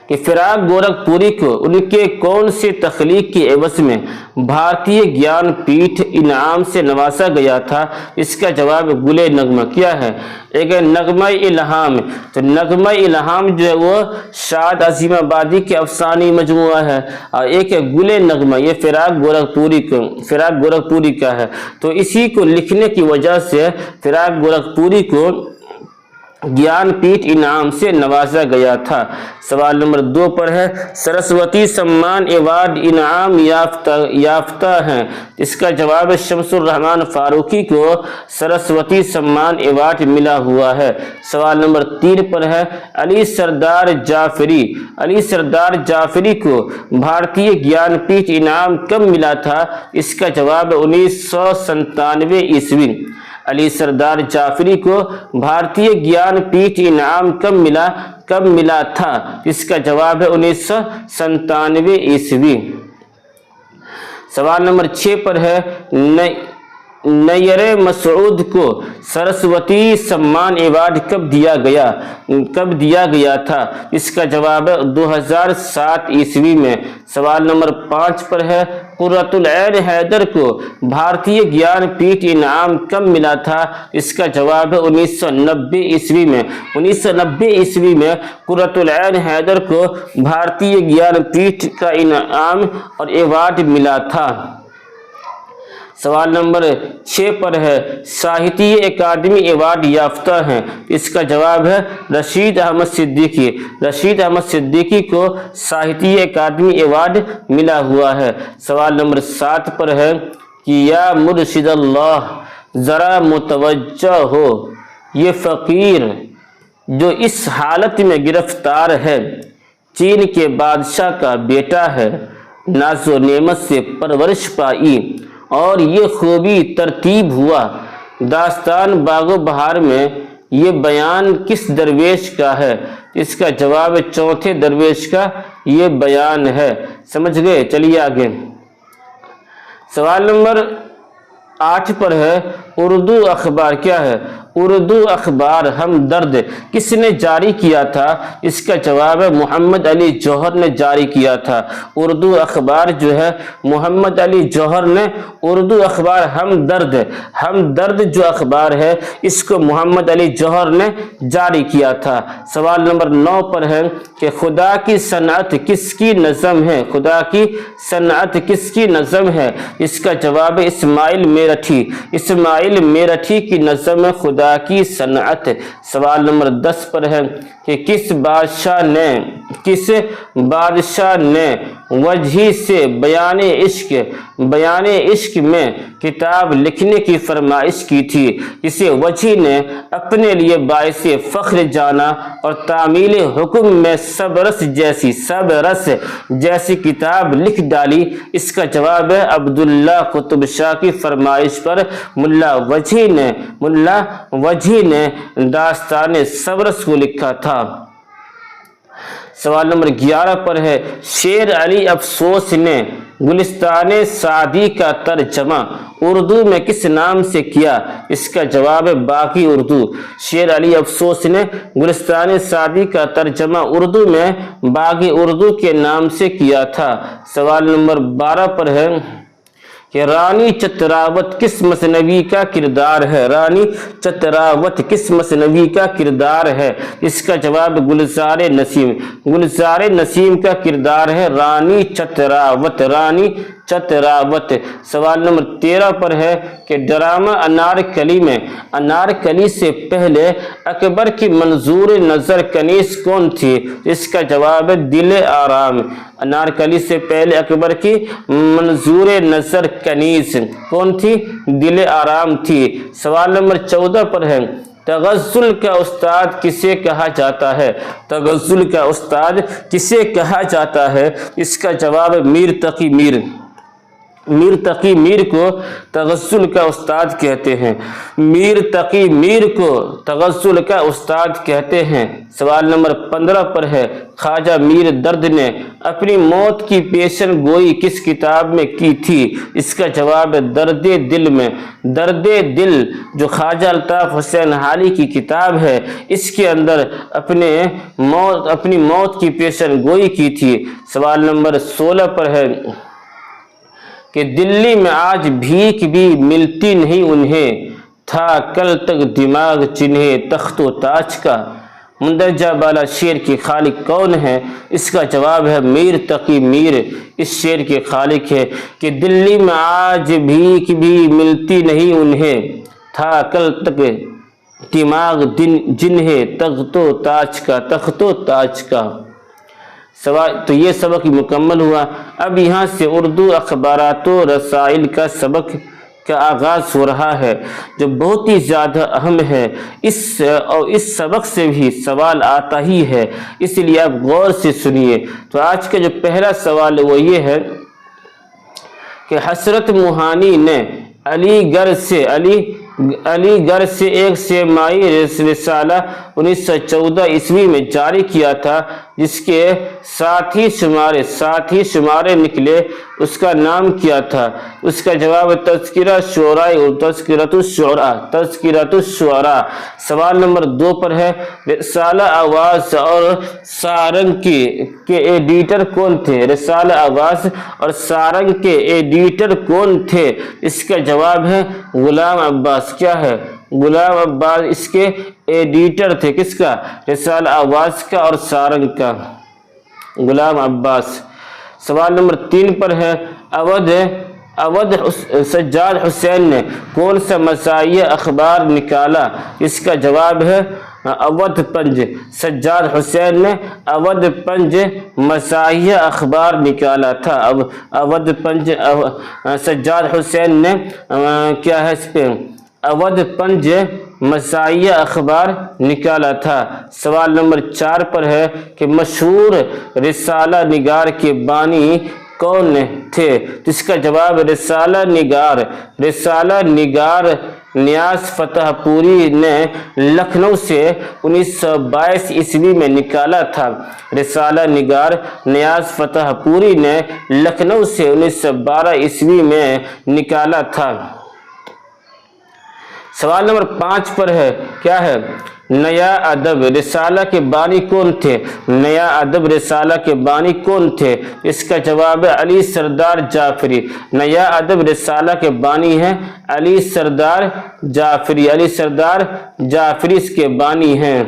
Speaker 1: کہ فراق گورکھپوری کو ان کے کون سے تخلیق کی عوض میں بھارتیہ گیان پیٹھ انعام سے نوازا گیا تھا؟ اس کا جواب گل نغمہ کیا ہے؟ ایک ہے نغمہ الہام۔ تو نغمہ الہام جو ہے وہ شاد عظیم آبادی کے افسانوی مجموعہ ہے، اور ایک ہے گل نغمہ، یہ فراق گورکھپوری کا ہے۔ تو اسی کو لکھنے کی وجہ سے فراق گورکھپوری کو گیان پیٹھ انعام سے نوازا گیا تھا۔ سوال نمبر 2 پر ہے سرسوتی سمان ایوارڈ انعام یافتہ ہیں۔ اس کا جواب شمس الرحمن فاروقی کو سرسوتی سمان ایوارڈ ملا ہوا ہے۔ سوال نمبر 3 پر ہے علی سردار جعفری کو بھارتیہ گیان پیٹھ انعام کب ملا تھا؟ اس کا جواب 1997 عیسوی۔ علی سردار جعفری کو بھارتیہ گیان پیٹھ انعام کب ملا تھا؟ اس کا جواب ہے 1997 عیسوی۔ سوال نمبر 6 پر ہے نیر مسعود کو سرسوتی سمان ایوارڈ کب دیا گیا تھا؟ اس کا جواب ہے 2007 عیسوی میں۔ سوال نمبر 5 پر ہے قرۃ العین حیدر کو بھارتیہ گیان پیٹھ انعام کب ملا تھا؟ اس کا جواب ہے 1990 عیسوی میں۔ 1990 عیسوی میں قرۃ العین حیدر کو بھارتیہ گیان پیٹھ کا انعام اور ایوارڈ ملا تھا۔ سوال نمبر 6 پر ہے ساہتیہ اکادمی ایوارڈ یافتہ ہیں۔ اس کا جواب ہے رشید احمد صدیقی۔ رشید احمد صدیقی کو ساہتیہ اکادمی ایوارڈ ملا ہوا ہے۔ سوال نمبر 7 پر ہے کہ یا مرشد اللہ ذرا متوجہ ہو، یہ فقیر جو اس حالت میں گرفتار ہے چین کے بادشاہ کا بیٹا ہے، ناز و نعمت سے پرورش پائی اور یہ خوبی ترتیب ہوا۔ داستان باغ و بہار میں یہ بیان کس درویش کا ہے؟ اس کا جواب چوتھے درویش کا یہ بیان ہے۔ سمجھ گئے؟ چلیے آگے۔ سوال نمبر 8 پر ہے اردو اخبار کیا ہے؟ اردو اخبار ہمدرد کس نے جاری کیا تھا؟ اس کا جواب ہے محمد علی جوہر نے جاری کیا تھا۔ اردو اخبار جو ہے محمد علی جوہر نے اردو اخبار ہمدرد جو اخبار ہے اس کو محمد علی جوہر نے جاری کیا تھا۔ سوال نمبر 9 پر ہے کہ خدا کی صنعت کس کی نظم ہے؟ خدا کی صنعت کس کی نظم ہے؟ اس کا جواب اسماعیل میرٹھی۔ اسماعیل میرٹھی کی نظم ہے خدا خدا کی صنعت۔ سوال نمبر 10 پر ہے کہ کس بادشاہ نے وجہی سے بیان عشق میں کتاب لکھنے کی فرمائش کی تھی؟ اسے وجہی نے اپنے لیے باعث فخر جانا اور تعمیل حکم میں سبرس جیسی کتاب لکھ ڈالی؟ اس کا جواب ہے عبداللہ قطب شاہ کی فرمائش پر ملا وجہی نے داستان سبرس کو لکھا تھا۔ سوال نمبر 11 پر ہے شیر علی افسوس نے گلستان سعدی کا ترجمہ اردو میں کس نام سے کیا؟ اس کا جواب ہے باقی اردو۔ شیر علی افسوس نے گلستان سعدی کا ترجمہ اردو میں باقی اردو کے نام سے کیا تھا۔ سوال نمبر 12 پر ہے کہ رانی چتراوت کس مثنوی کا کردار ہے؟ رانی چتراوت کس مثنوی کا کردار ہے؟ اس کا جواب گلزار نسیم کا کردار ہے رانی چتراوت۔ سوال نمبر 13 پر ہے کہ ڈرامہ انارکلی میں انارکلی سے پہلے اکبر کی منظور نظر کنیز کون تھی؟ اس کا جواب ہے دل آرام۔ انارکلی سے پہلے اکبر کی منظور نظر کنیز کون تھی؟ دل آرام تھی۔ سوال نمبر 14 پر ہے تغزل کا استاد کسے کہا جاتا ہے؟ تغزل کا استاد کسے کہا جاتا ہے؟ اس کا جواب میر تقی میر کو تغزل کا استاد کہتے ہیں۔ میر تقی میر کو تغزل کا استاد کہتے ہیں۔ سوال نمبر 15 پر ہے خواجہ میر درد نے اپنی موت کی پیشن گوئی کس کتاب میں کی تھی؟ اس کا جواب ہے درد دل میں۔ درد دل جو خواجہ الطاف حسین حالی کی کتاب ہے، اس کے اندر اپنی موت کی پیشن گوئی کی تھی۔ سوال نمبر 16 پر ہے کہ دلی میں آج بھیک بھی ملتی نہیں انہیں، تھا کل تک دماغ چنھے تخت و تاج کا۔ مندرجہ بالا شعر کی خالق کون ہے؟ اس کا جواب ہے میر تقی میر اس شعر کے خالق ہے کہ دلی میں آج بھیک بھی ملتی نہیں انہیں، تھا کل تک دماغ جنھے تخت و تاج کا۔ تو یہ سبق مکمل ہوا۔ اب یہاں سے اردو اخبارات و رسائل کا سبق کا آغاز ہو رہا ہے جو بہت ہی زیادہ اہم ہے۔ اس سبق سے بھی سوال آتا ہی ہے، اس لیے آپ غور سے سنیے۔ تو آج کا جو پہلا سوال وہ یہ ہے کہ حسرت موہانی نے علی گڑھ سے ایک سیمائی رسالہ 1914 عیسوی میں جاری کیا تھا جس کے ساتھ ہی شمارے نکلے، اس کا نام کیا تھا؟ اس کا جواب تذکرہ الشعراء۔ سوال نمبر 2 پر ہے رسالہ آواز اور سارنگ کے ایڈیٹر کون تھے؟ رسالہ آواز اور سارنگ کے ایڈیٹر کون تھے؟ اس کا جواب ہے غلام عباس۔ کیا ہے؟ غلام عباس اس کے ایڈیٹر تھے۔ کس کا؟ رسالہ آواز کا اور سارنگ کا، غلام عباس۔ سوال نمبر 3 پر ہے اودھ سجاد حسین نے کون سا مسائیہ اخبار نکالا؟ اس کا جواب ہے اودھ پنج۔ سجاد حسین نے اودھ پنج مسائیہ اخبار نکالا تھا۔ اودھ پنج سجاد حسین نے کیا ہے اس پہ اودھ پنج مسائیہ اخبار نکالا تھا۔ سوال نمبر 4 پر ہے کہ مشہور رسالہ نگار کے بانی کون تھے؟ جس کا جواب رسالہ نگار نیاز فتح پوری نے لکھنؤ سے 1922 عیسوی میں نکالا تھا۔ رسالہ نگار نیاز فتح پوری نے لکھنؤ سے 1912 عیسوی میں نکالا تھا۔ سوال نمبر 5 پر ہے کیا ہے نیا ادب رسالہ کے بانی کون تھے؟ نیا ادب رسالہ کے بانی کون تھے؟ اس کا جواب ہے علی سردار جعفری۔ نیا ادب رسالہ کے بانی ہیں علی سردار جعفری۔ علی سردار جعفری اس کے بانی ہیں۔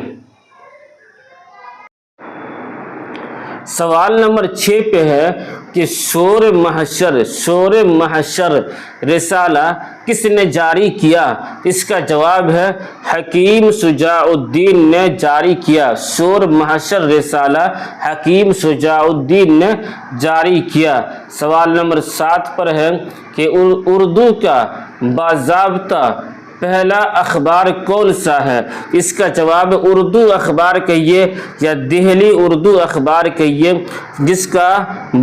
Speaker 1: سوال نمبر 6 پہ ہے کہ شور محشر رسالہ کس نے جاری کیا؟ اس کا جواب ہے حکیم شجاع الدین نے جاری کیا۔ شور محشر رسالہ حکیم شجاع الدین نے جاری کیا۔ سوال نمبر 7 پر ہے کہ اردو کا باضابطہ پہلا اخبار کون سا ہے؟ اس کا جواب اردو اخبار کہیے یا دہلی اردو اخبار کہیے، جس کا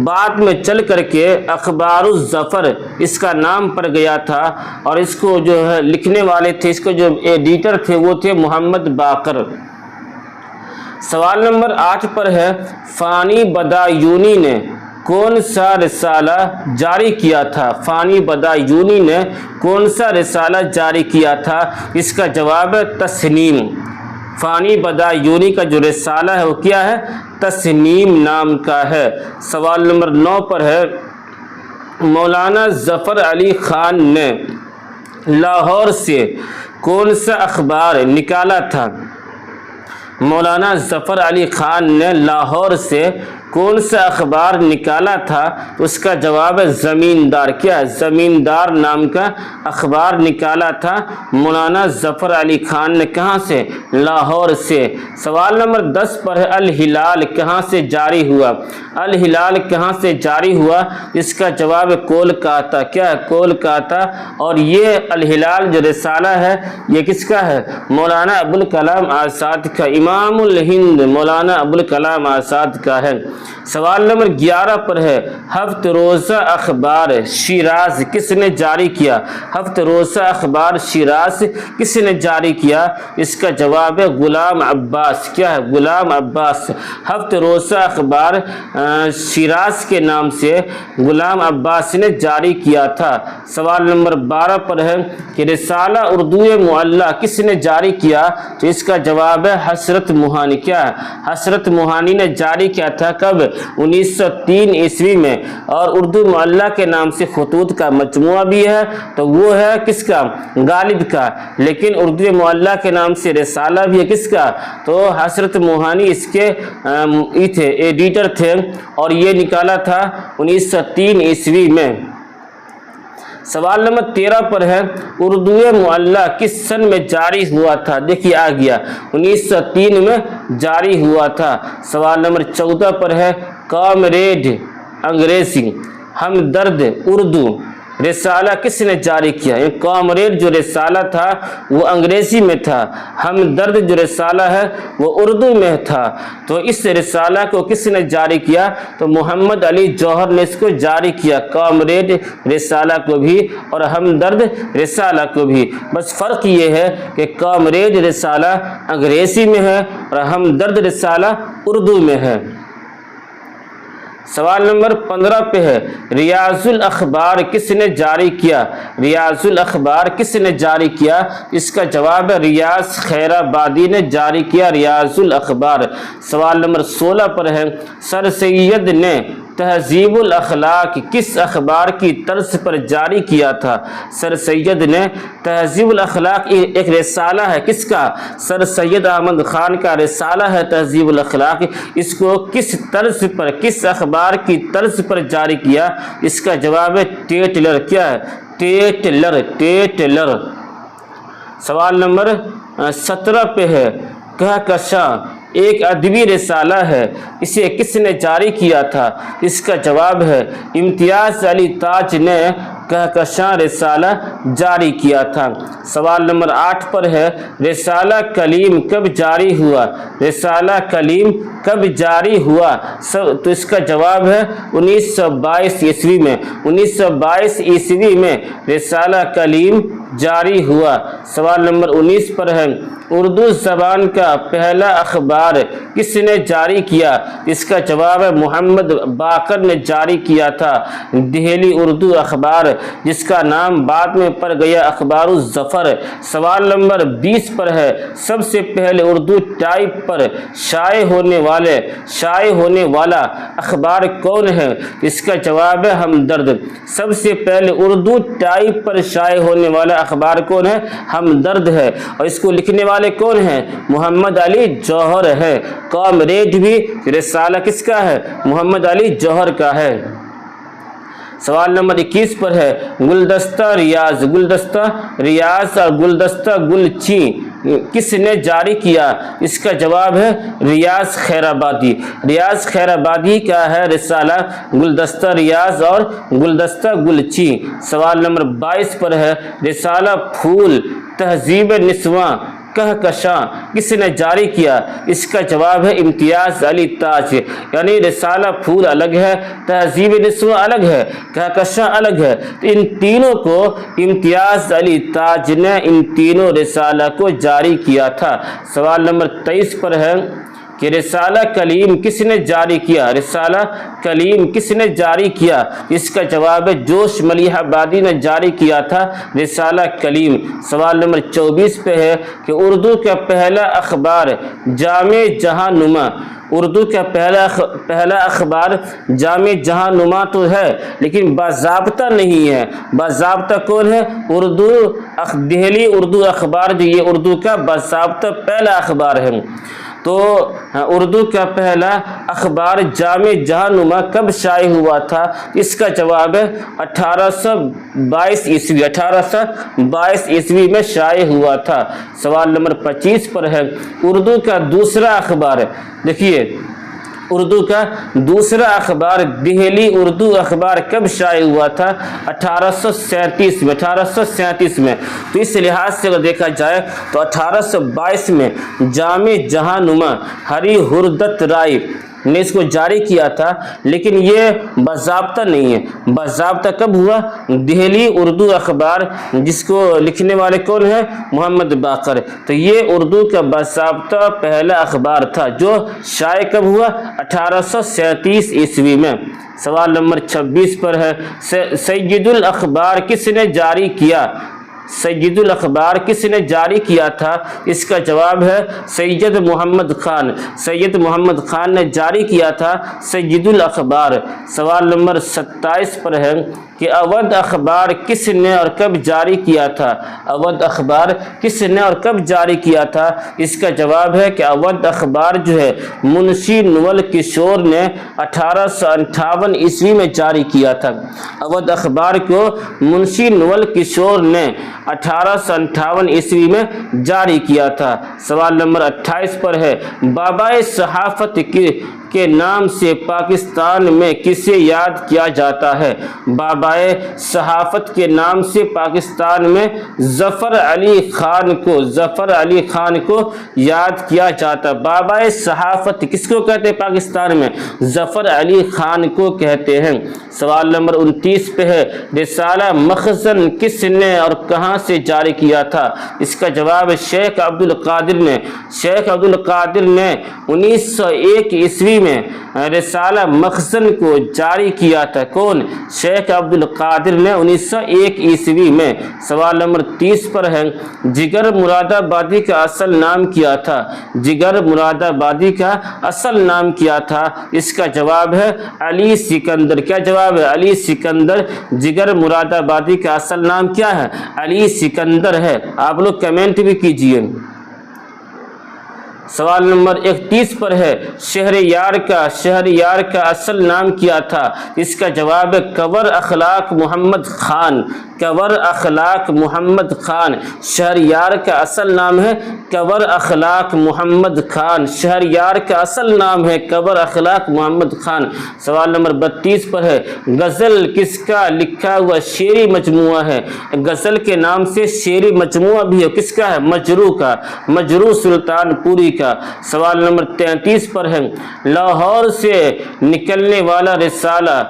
Speaker 1: بعد میں چل کر کے اخبار الظفر اس کا نام پڑ گیا تھا، اور اس کو جو ہے لکھنے والے تھے، اس کو جو ایڈیٹر تھے وہ تھے محمد باقر۔ سوال نمبر 8 پر ہے فانی بدایونی نے کون سا رسالہ جاری کیا تھا؟ فانی بدایونی نے کون سا رسالہ جاری کیا تھا؟ اس کا جواب ہے تسنیم۔ فانی بدایونی کا جو رسالہ ہے وہ کیا ہے؟ تسنیم نام کا ہے۔ سوال نمبر 9 پر ہے مولانا ظفر علی خان نے لاہور سے کون سا اخبار نکالا تھا؟ مولانا ظفر علی خان نے لاہور سے کون سا اخبار نکالا تھا؟ تو اس کا جواب ہے زمیندار۔ کیا ہے؟ زمیندار نام کا اخبار نکالا تھا مولانا ظفر علی خان نے۔ کہاں سے؟ لاہور سے۔ سوال نمبر 10 پر ہے الہلال کہاں سے جاری ہوا؟ الہلال کہاں سے جاری ہوا؟ اس کا جواب ہے کولکاتہ۔ کیا ہے؟ کولکاتہ۔ اور یہ الہلال جو رسالہ ہے یہ کس کا ہے؟ مولانا ابوالکلام آزاد کا، امام الہند مولانا ابوالکلام آزاد کا ہے۔ سوال نمبر 11 پر ہے ہفت روزہ اخبار شیراز کس نے جاری کیا؟ ہفت روزہ اخبار شیراز کس نے جاری کیا؟ اس کا جواب ہے غلام عباس۔ کیا ہے؟ غلام عباس۔ ہفت روزہ اخبار شیراز کے نام سے غلام عباس نے جاری کیا تھا۔ سوال نمبر 12 پر ہے کہ رسالہ اردو معلی کس نے جاری کیا؟ تو اس کا جواب ہے حسرت موہانی۔ کیا ہے؟ حسرت موہانی نے جاری کیا تھا۔ کب؟ 1903 عیسوی میں۔ اور اردو معلی کے نام سے خطوط کا مجموعہ بھی ہے تو وہ ہے کس کا؟ غالب کا۔ لیکن اردو معلی کے نام سے رسالہ بھی ہے کس کا؟ تو حسرت موہانی اس کے تھے، ایڈیٹر تھے، اور یہ نکالا تھا 1903 عیسوی میں۔ سوال نمبر 13 پر ہے اردو معلی کس سن میں جاری ہوا تھا؟ دیکھیے آ گیا 1903 میں جاری ہوا تھا۔ سوال نمبر 14 پر ہے کامریڈ انگریزی ہمدرد اردو رسالہ کس نے جاری کیا؟ یہ کامریڈ جو رسالہ تھا وہ انگریزی میں تھا، ہمدرد جو رسالہ ہے وہ اردو میں تھا۔ تو اس رسالہ کو کس نے جاری کیا؟ تو محمد علی جوہر نے اس کو جاری کیا، کامریڈ رسالہ کو بھی اور ہمدرد رسالہ کو بھی۔ بس فرق یہ ہے کہ کامریڈ رسالہ انگریزی میں ہے اور ہمدرد رسالہ اردو میں ہے۔ سوال نمبر 15 پہ ہے ریاض الاخبار کس نے جاری کیا؟ ریاض الاخبار کس نے جاری کیا؟ اس کا جواب ہے ریاض خیرآبادی نے جاری کیا ریاض الاخبار۔ سوال نمبر 16 پر ہے سر سید نے تہذیب الاخلاق کس اخبار کی طرز پر جاری کیا تھا؟ سر سید نے تہذیب الاخلاق ایک رسالہ ہے کس کا؟ سر سید احمد خان کا رسالہ ہے تہذیب الاخلاق۔ اس کو کس طرز پر، کس اخبار کی طرز پر جاری کیا؟ اس کا جواب ہے ٹیٹلر۔ کیا ہے؟ ٹیٹلر۔ سوال نمبر 17 پہ ہے کہکشاں ایک ادبی رسالہ ہے، اسے کس نے جاری کیا تھا؟ اس کا جواب ہے امتیاز علی تاج نے کہکشاں رسالہ جاری کیا تھا۔ سوال نمبر 8 پر ہے رسالہ کلیم کب جاری ہوا؟ رسالہ کلیم کب جاری ہوا؟ تو اس کا جواب ہے 1922 عیسوی میں۔ 1922 عیسوی میں رسالہ کلیم جاری ہوا۔ سوال نمبر 19 پر ہے اردو زبان کا پہلا اخبار کس نے جاری کیا؟ اس کا جواب ہے محمد باقر نے جاری کیا تھا دہلی اردو اخبار، جس کا نام بعد میں پڑ گیا اخبار الظفر۔ سوال نمبر 20 پر ہے سب سے پہلے اردو ٹائپ پر شائع ہونے والا اخبار کون ہے؟ اس کا جواب ہے ہمدرد۔ سب سے پہلے اردو ٹائپ پر شائع ہونے والا اخبار کون ہے؟ ہمدرد ہے، اور اس کو لکھنے والے کون ہیں؟ محمد علی جوہر ہے۔ کامریڈ بھی رسالہ کس کا ہے؟ محمد علی جوہر کا ہے۔ سوال نمبر 21 پر ہے گلدستہ ریاض اور گلدستہ گلچی کس نے جاری کیا؟ اس کا جواب ہے ریاض خیر آبادی۔ ریاض خیر آبادی کا ہے رسالہ گلدستہ ریاض اور گلدستہ گلچی۔ سوال نمبر 22 پر ہے رسالہ پھول تہذیب نسواں کہکشاں کس نے جاری کیا؟ اس کا جواب ہے امتیاز علی تاج۔ یعنی رسالہ پھول الگ ہے، تہذیب نسواں الگ ہے، کہکشاں الگ ہے، تو ان تینوں کو امتیاز علی تاج نے ان تینوں رسالہ کو جاری کیا تھا۔ سوال نمبر 23 پر ہے کہ رسالہ کلیم کس نے جاری کیا؟ رسالہ کلیم کس نے جاری کیا؟ اس کا جواب ہے جوش ملیح آبادی نے جاری کیا تھا رسالہ کلیم۔ سوال نمبر 24 پہ ہے کہ اردو کا پہلا اخبار جامع جہاں نما، اردو کا پہلا اخبار جامع جہاں نما تو ہے لیکن باضابطہ نہیں ہے۔ باضابطہ کون ہے؟ دہلی اردو اخبار، جو یہ اردو کا باضابطہ پہلا اخبار ہے۔ تو اردو کا پہلا اخبار جامع جہاں نما کب شائع ہوا تھا؟ اس کا جواب ہے 1822 عیسوی، 1822 عیسوی میں شائع ہوا تھا۔ سوال نمبر 25 پر ہے اردو کا دوسرا اخبار، دیکھیے اردو کا دوسرا اخبار دہلی اردو اخبار کب شائع ہوا تھا؟ 1837 میں۔ تو اس لحاظ سے اگر دیکھا جائے تو 1822 میں جامع جہاں نما ہری ہردت رائے نے اس کو جاری کیا تھا، لیکن یہ باضابطہ نہیں ہے۔ باضابطہ کب ہوا؟ دہلی اردو اخبار، جس کو لکھنے والے کون ہیں؟ محمد باقر۔ تو یہ اردو کا باضابطہ پہلا اخبار تھا جو شائع کب ہوا؟ 1837 عیسوی میں۔ سوال نمبر 26 پر ہے سید الاخبار کس نے جاری کیا؟ سید الاخبار کس نے جاری کیا تھا؟ اس کا جواب ہے سید محمد خان۔ سید محمد خان نے جاری کیا تھا سید الاخبار۔ سوال نمبر 27 پر ہے کہ اودھ اخبار کس نے اور کب جاری کیا تھا؟ اودھ اخبار کس نے اور کب جاری کیا تھا؟ اس کا جواب ہے کہ اودھ اخبار جو ہے منشی نول کشور نے 1858 عیسوی میں جاری کیا تھا۔ اودھ اخبار کو منشی نول کشور نے 1858 عیسوی میں جاری کیا تھا۔ سوال نمبر 28 پر ہے بابائے صحافت کے نام سے پاکستان میں کسے یاد کیا جاتا ہے؟ بابائے صحافت کے نام سے پاکستان میں ظفر علی خان کو یاد کیا جاتا۔ بابائے صحافت کس کو کہتے ہیں پاکستان میں؟ ظفر علی خان کو کہتے ہیں۔ سوال نمبر 29 پہ ہے رسالہ مخزن کس نے اور کہاں سے جاری کیا تھا؟ اس کا جواب شیخ عبد القادر نے۔ شیخ عبد القادر نے 1901 عیسوی میں رسالہ مخزن کو جاری کیا تھا۔ کون؟ شیخ عبد القادر نے 1901 عیسوی میں۔ سوال نمبر 30 پر ہے جگر مراد آبادی کا اصل نام کیا تھا؟ جگر مراد آبادی کا اصل نام کیا تھا؟ اس کا جواب ہے علی سکندر۔ کیا جواب ہے؟ علی سکندر۔ جگر مراد آبادی کا اصل نام کیا ہے؟ علی سکندر ہے۔ آپ لوگ کمنٹ بھی کیجئے۔ سوال نمبر 31 پر ہے شہریار کا اصل نام کیا تھا؟ اس کا جواب ہے کنور اخلاق محمد خان۔ کنور اخلاق محمد خان۔ شہریار کا اصل نام ہے کنور اخلاق محمد خان۔ شہریار کا اصل نام ہے کنور اخلاق محمد خان۔ سوال نمبر 32 پر ہے غزل کس کا لکھا ہوا شعری مجموعہ ہے؟ غزل کے نام سے شعری مجموعہ بھی ہے، کس کا ہے؟ مجروح کا، مجروح سلطان پوری کا۔ سوال نمبر 33 پر ہے لاہور سے نکلنے والا رسالہ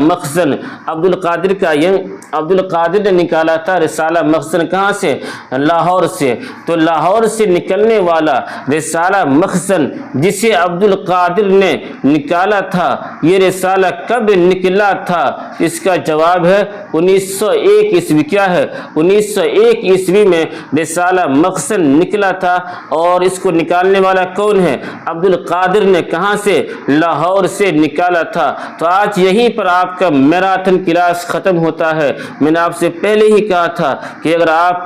Speaker 1: مخزن عبد القادر کا، یہ عبد القادر نے نکالا تھا رسالہ مخزن کہاں سے؟ لاہور سے۔ تو لاہور سے نکلنے والا رسالہ مخزن جسے عبد القادر نے نکالا تھا، یہ رسالہ کب نکلا تھا؟ اس کا جواب ہے 1901 عیسوی۔ کیا ہے؟ 1901 عیسوی میں رسالہ مخزن نکلا تھا، اور اس کو نکالنے والا کون ہے؟ عبد القادر نے۔ کہاں سے؟ لاہور سے نکالا تھا۔ تو آج یہیں پر آپ کا میراتھن کلاس ختم ہوتا ہے۔ میں نے آپ سے پہلے ہی کہا تھا کہ اگر آپ